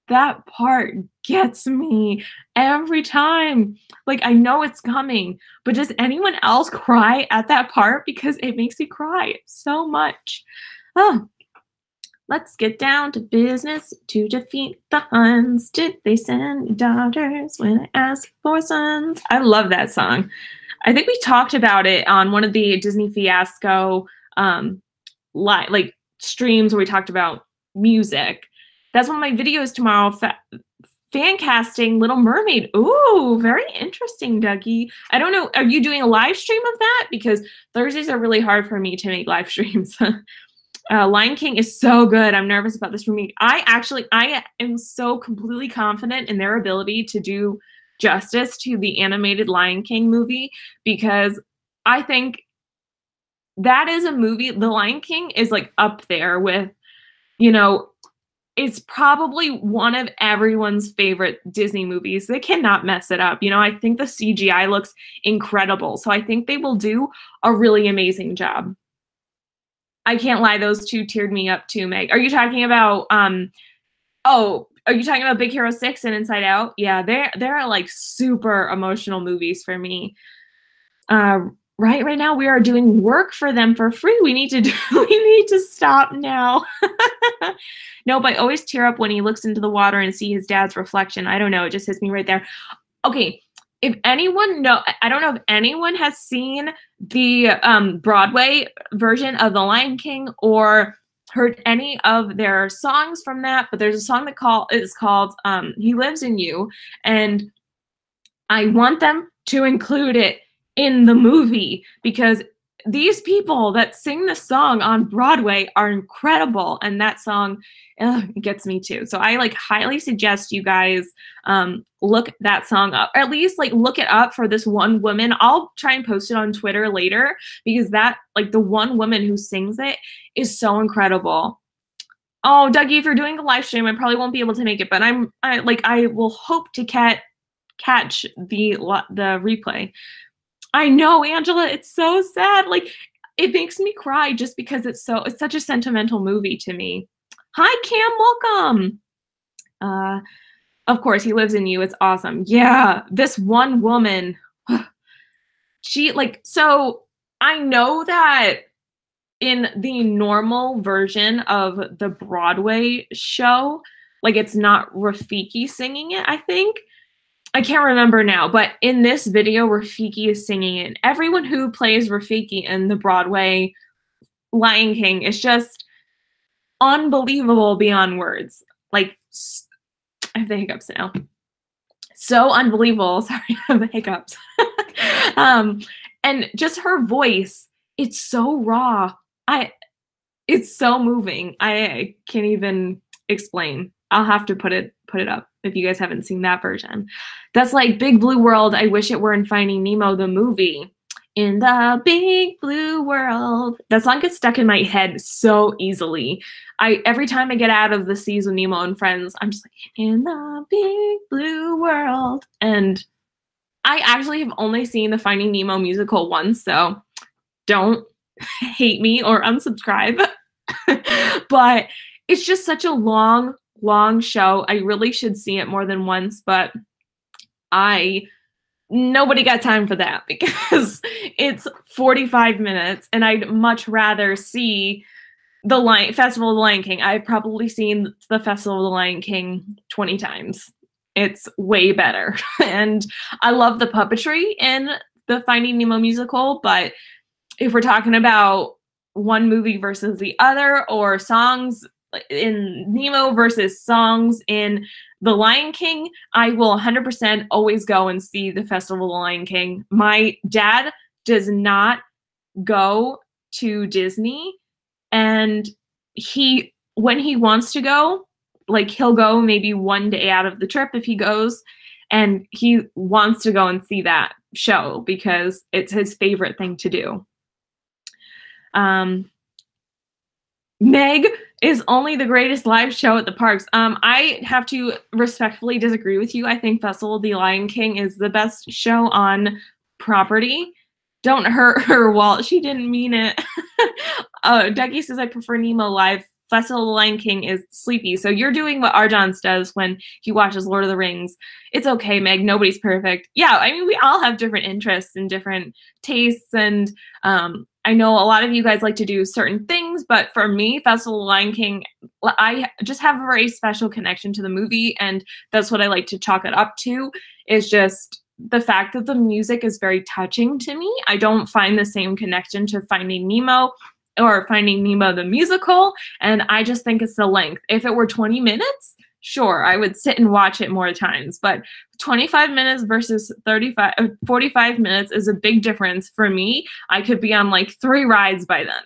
that part gets me every time. Like, I know it's coming, but does anyone else cry at that part? Because it makes me cry so much. Oh, let's get down to business to defeat the Huns. Did they send me daughters when I asked for sons? I love that song. I think we talked about it on one of the Disney Fiasco like streams where we talked about music. That's one of my videos tomorrow. Fan casting Little Mermaid. Ooh, very interesting, Dougie. I don't know. Are you doing a live stream of that? Because Thursdays are really hard for me to make live streams. Lion King is so good. I'm nervous about this movie. I am so completely confident in their ability to do justice to the animated Lion King movie, because I think that is a movie. The Lion King is like up there with, it's probably one of everyone's favorite Disney movies. They cannot mess it up. I think the CGI looks incredible. So I think they will do a really amazing job. I can't lie, those two teared me up too, Meg. Are you talking about are you talking about Big Hero 6 and Inside Out? Yeah, they're like super emotional movies for me. Right now we are doing work for them for free. We need to stop now. No, but I always tear up when he looks into the water and see his dad's reflection. I don't know, it just hits me right there. Okay, I don't know if anyone has seen the Broadway version of The Lion King or heard any of their songs from that, but there's a song that is called He Lives in You, and I want them to include it in the movie, because these people that sing the song on Broadway are incredible, and that song it gets me too. So I highly suggest you guys look that song up, or at least look it up for this one woman. I'll try and post it on Twitter later, because that the one woman who sings it is so incredible. Oh, Dougie, if you're doing a live stream, I probably won't be able to make it, but I will hope to catch the replay. I know, Angela, it's so sad. It makes me cry just because it's such a sentimental movie to me. Hi, Cam, welcome. Of course, He Lives in You. It's awesome. Yeah, this one woman, so I know that in the normal version of the Broadway show, it's not Rafiki singing it, I think. I can't remember now, but in this video, Rafiki is singing it. Everyone who plays Rafiki in the Broadway Lion King is just unbelievable beyond words. I have the hiccups now. So unbelievable. Sorry, I have the hiccups. And just her voice, it's so raw. It's so moving. I can't even explain. I'll have to put it up if you guys haven't seen that version. That's like Big Blue World. I wish it were in Finding Nemo, the movie. In the big blue world. That song gets stuck in my head so easily. Every time I get out of the seas with Nemo and friends, I'm just like, in the big blue world. And I actually have only seen the Finding Nemo musical once, so don't hate me or unsubscribe. But it's just such a long show. I really should see it more than once, but nobody got time for that because it's 45 minutes, and I'd much rather see the Festival of the Lion King. I've probably seen the Festival of the Lion King 20 times. It's way better. And I love the puppetry in the Finding Nemo musical, but if we're talking about one movie versus the other, or songs in Nemo versus songs in The Lion King, I will 100% always go and see the Festival of the Lion King. My dad does not go to Disney, and when he wants to go, like he'll go maybe one day out of the trip if he goes, and he wants to go and see that show because it's his favorite thing to do. Meg is only the greatest live show at the parks. I have to respectfully disagree with you. I think Festival of the Lion King is the best show on property. Don't hurt her, Walt. She didn't mean it. Dougie says, I prefer Nemo live. Festival of the Lion King is sleepy. So you're doing what Arjans does when he watches Lord of the Rings. It's okay, Meg. Nobody's perfect. Yeah, I mean, we all have different interests and different tastes. And I know a lot of you guys like to do certain things. But for me, Festival of the Lion King, I just have a very special connection to the movie. And that's what I like to chalk it up to, is just the fact that the music is very touching to me. I don't find the same connection to Finding Nemo or Finding Nemo the musical, and I just think it's the length. If it were 20 minutes, sure, I would sit and watch it more times, but 25 minutes versus 45 minutes is a big difference for me. I could be on like 3 rides by then.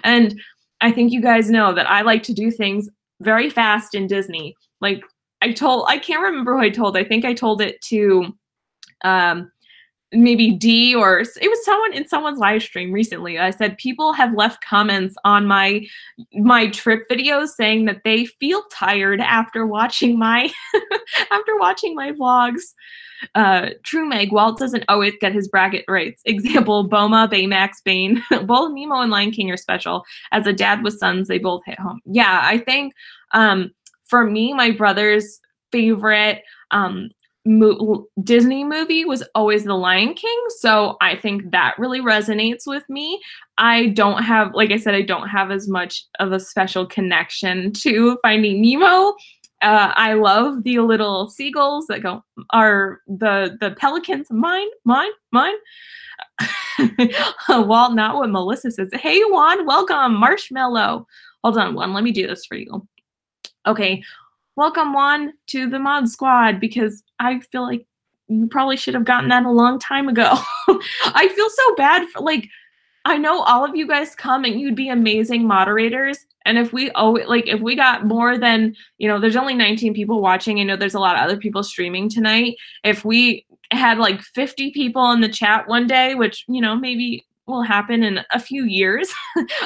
And I think you guys know that I like to do things very fast in Disney. Like I can't remember who I told. I think I told it to maybe D, or it was someone in someone's live stream recently. I said people have left comments on my trip videos saying that they feel tired after watching my vlogs. True Meg, Walt doesn't always get his bracket rights. Example, Boma, Baymax, Bane. Both Nemo and Lion King are special. As a dad with sons, they both hit home. Yeah, I think for me, my brother's favorite Disney movie was always The Lion King, so I think that really resonates with me. I don't have, like I said, I don't have as much of a special connection to Finding Nemo. I love the little seagulls that go, are the pelicans, mine. Walt, not what Melissa says. Hey Juan, welcome, Marshmallow. Hold on, Juan, let me do this for you. Okay. Welcome, Juan, to the mod squad, because I feel like you probably should have gotten that a long time ago. I feel so bad for, like, I know all of you guys come and you'd be amazing moderators. And if we got more than, there's only 19 people watching. I know there's a lot of other people streaming tonight. If we had like 50 people in the chat one day, which, maybe will happen in a few years,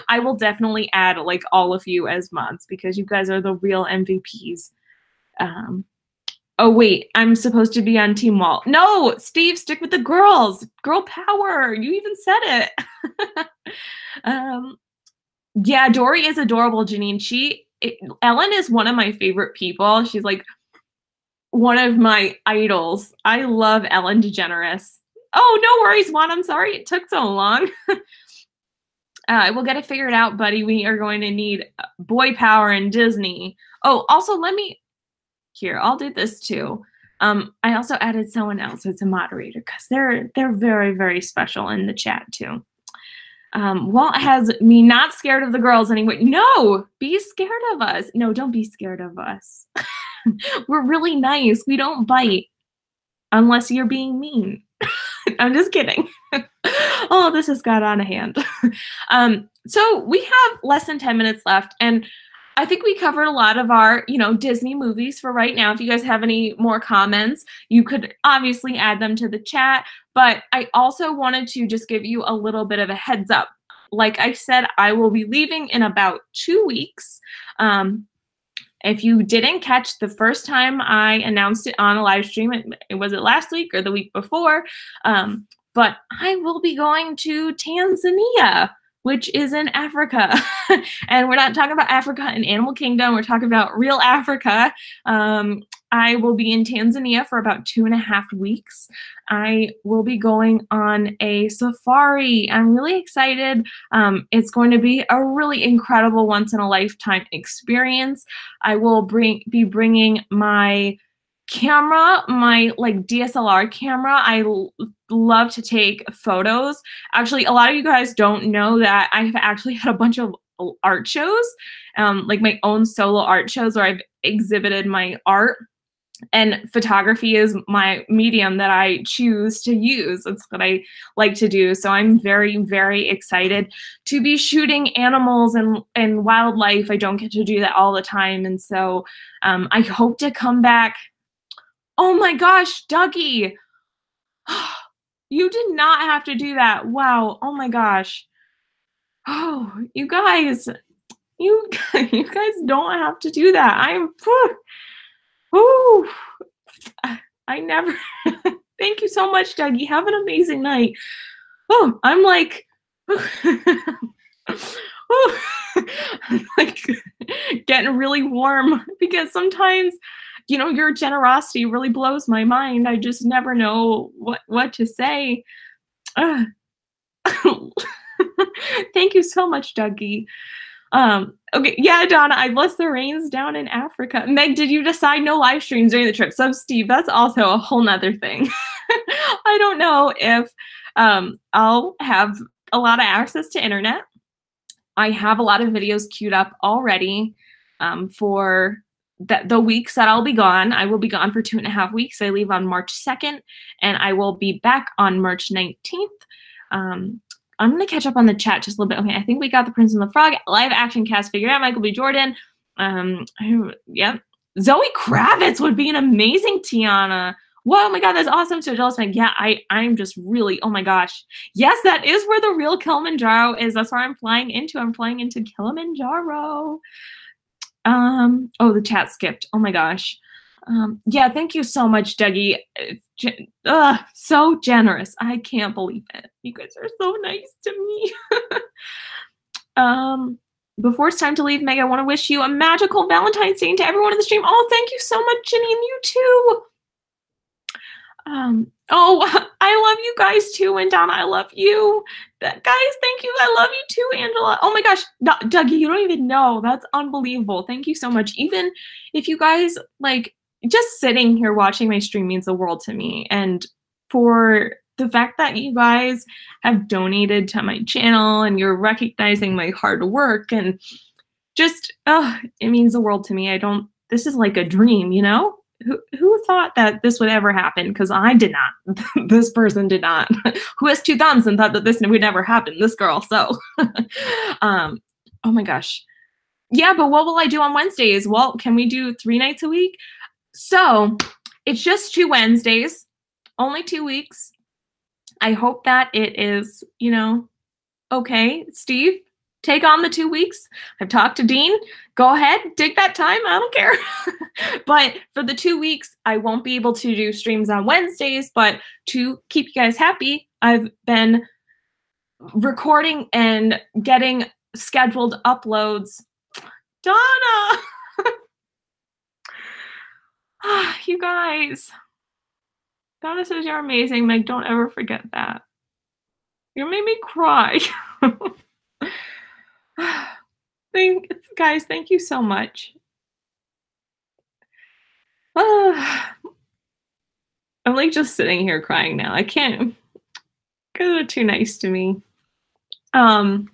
I will definitely add like all of you as mods, because you guys are the real MVPs. Oh wait, I'm supposed to be on Team Walt. No, Steve, stick with the girls. Girl power. You even said it. Yeah, Dory is adorable, Janine. Ellen is one of my favorite people. She's like one of my idols. I love Ellen DeGeneres. Oh, no worries, Juan. I'm sorry it took so long. We'll get it figured out, buddy. We are going to need boy power in Disney. Oh, also here, I'll do this too. I also added someone else as a moderator because they're very, very special in the chat too. Walt has me not scared of the girls anyway. No, be scared of us. No, don't be scared of us. We're really nice. We don't bite unless you're being mean. I'm just kidding. Oh, this has got on a hand. So we have less than 10 minutes left, and I think we covered a lot of our, Disney movies for right now. If you guys have any more comments, you could obviously add them to the chat. But I also wanted to just give you a little bit of a heads up. Like I said, I will be leaving in about 2 weeks. If you didn't catch the first time I announced it on a live stream, was it last week or the week before? But I will be going to Tanzania, which is in Africa. And we're not talking about Africa in Animal Kingdom. We're talking about real Africa. I will be in Tanzania for about 2.5 weeks. I will be going on a safari. I'm really excited. It's going to be a really incredible once-in-a-lifetime experience. I will be bringing my camera, my DSLR camera. I love to take photos. Actually, a lot of you guys don't know that I've actually had a bunch of art shows, like my own solo art shows where I've exhibited my art. and photography is my medium that I choose to use. That's what I like to do. So I'm very, very excited to be shooting animals and wildlife. I don't get to do that all the time. And so I hope to come back. Oh my gosh, Dougie. You did not have to do that. Wow. Oh my gosh. Oh, you guys, you guys don't have to do that. I'm, whew, I never, thank you so much, Dougie. Have an amazing night. Oh, I'm like, oh, I'm like getting really warm because sometimes, you know, your generosity really blows my mind. I just never know what to say. Thank you so much, Dougie. Okay, yeah, Donna, I bless the rains down in Africa. Meg, did you decide no live streams during the trip? So, Steve, that's also a whole nother thing. I don't know if I'll have a lot of access to internet. I have a lot of videos queued up already for the weeks that I'll be gone. I will be gone for 2.5 weeks. I leave on March 2nd, and I will be back on March 19th. I'm going to catch up on the chat just a little bit. Okay, I think we got the Prince and the Frog live action cast figured out. Michael B. Jordan. Yeah. Zoe Kravitz would be an amazing Tiana. Whoa, oh my God, that's awesome. So jealous, Meg. Yeah, I'm just really, oh my gosh. Yes, that is where the real Kilimanjaro is. That's where I'm flying into. I'm flying into Kilimanjaro. Oh, the chat skipped. Oh my gosh. Yeah, thank you so much, Dougie. So generous. I can't believe it. You guys are so nice to me. Before it's time to leave, Meg, I want to wish you a magical Valentine's Day to everyone in the stream. Oh, thank you so much, Ginny, and you too. Oh, I love you guys too, and Donna, I love you. Guys, thank you. I love you too, Angela. Oh my gosh, Dougie, you don't even know. That's unbelievable. Thank you so much. Even if you guys, like, just sitting here watching my stream means the world to me. And for the fact that you guys have donated to my channel and you're recognizing my hard work and just, it means the world to me. This is like a dream, you know? Who thought that this would ever happen? Because I did not. This person did not. Who has 2 thumbs and thought that this would never happen? This girl. So, oh my gosh. Yeah, but what will I do on Wednesdays? Well, can we do 3 nights a week? So it's just 2 Wednesdays, only 2 weeks. I hope that it is, you know, okay. Steve, take on the 2 weeks. I've talked to Dean. Go ahead, take that time. I don't care. But for the 2 weeks, I won't be able to do streams on Wednesdays. But to keep you guys happy, I've been recording and getting scheduled uploads. Donna! You guys. Donna says you're amazing, Meg. Don't ever forget that. You made me cry. Guys, thank you so much. I'm like just sitting here crying now. I can't, because they're too nice to me. I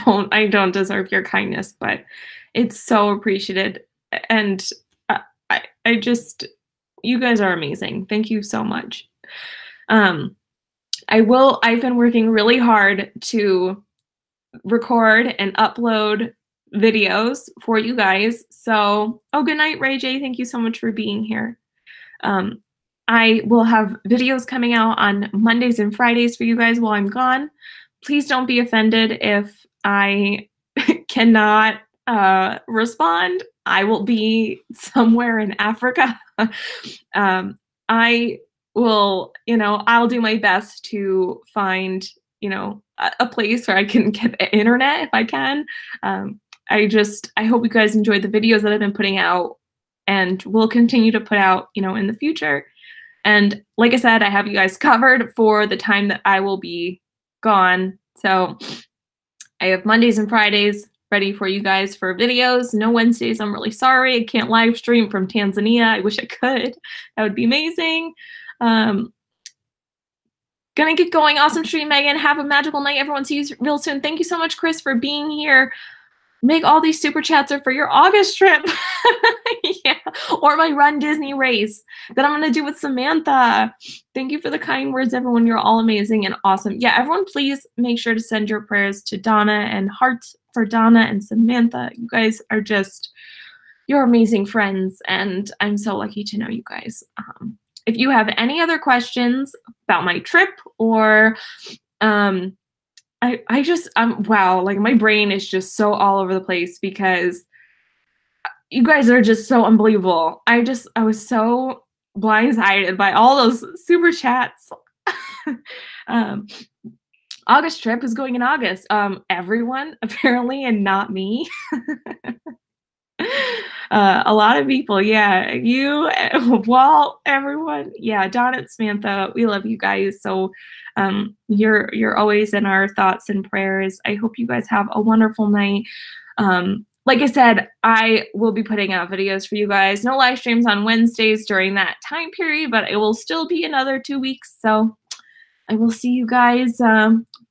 don't deserve your kindness, but it's so appreciated. And I just, you guys are amazing. Thank you so much. I've been working really hard to record and upload videos for you guys. So, oh, good night, Ray J. Thank you so much for being here. I will have videos coming out on Mondays and Fridays for you guys while I'm gone. Please don't be offended if I cannot respond. I will be somewhere in Africa. I will, I'll do my best to find, a place where I can get the internet if I can. I hope you guys enjoyed the videos that I've been putting out and will continue to put out, in the future. And like I said, I have you guys covered for the time that I will be gone. So I have Mondays and Fridays ready for you guys for videos. No Wednesdays. I'm really sorry. I can't live stream from Tanzania. I wish I could. That would be amazing. Gonna get going. Awesome stream, Megan. Have a magical night. Everyone, see you real soon. Thank you so much, Chris, for being here. Make all these super chats are for your August trip. Yeah, or my Run Disney race that I'm gonna do with Samantha. Thank you for the kind words, everyone. You're all amazing and awesome. Yeah, everyone, please make sure to send your prayers to Donna and hearts for Donna and Samantha. You guys are just, you're amazing friends, and I'm so lucky to know you guys. If you have any other questions about my trip or I just, wow, like my brain is just so all over the place because you guys are just so unbelievable. I was so blindsided by all those super chats. August trip is going in August. Everyone apparently, and not me. A lot of people, yeah. You, Walt, everyone, yeah. Don and Samantha, we love you guys. So you're always in our thoughts and prayers. I hope you guys have a wonderful night. Like I said, I will be putting out videos for you guys. No live streams on Wednesdays during that time period, but it will still be another 2 weeks. So I will see you guys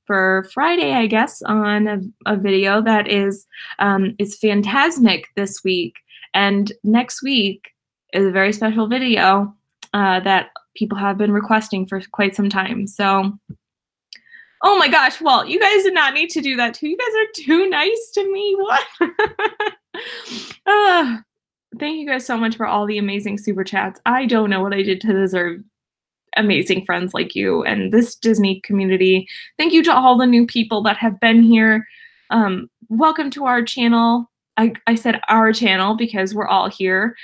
for Friday, I guess, on a video that is Phantasmic this week. And next week is a very special video that people have been requesting for quite some time. So, oh my gosh, Walt, you guys did not need to do that too. You guys are too nice to me. What? Thank you guys so much for all the amazing super chats. I don't know what I did to deserve amazing friends like you and this Disney community. Thank you to all the new people that have been here. Welcome to our channel. I said our channel because we're all here.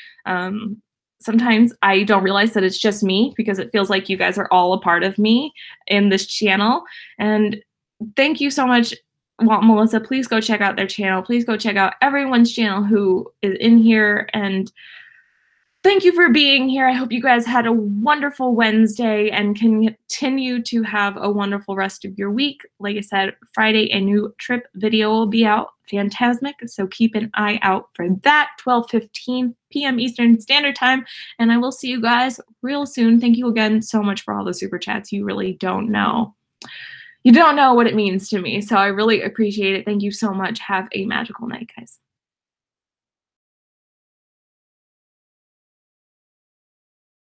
Sometimes I don't realize that it's just me because it feels like you guys are all a part of me in this channel. And thank you so much, Walt and Melissa. Please go check out their channel. Please go check out everyone's channel who is in here. And thank you for being here. I hope you guys had a wonderful Wednesday and can continue to have a wonderful rest of your week. Like I said, Friday, a new trip video will be out, Phantasmic, so keep an eye out for that, 12:15 p.m. Eastern Standard Time, and I will see you guys real soon. Thank you again so much for all the super chats. You really don't know. You don't know what it means to me, so I really appreciate it. Thank you so much. Have a magical night, guys.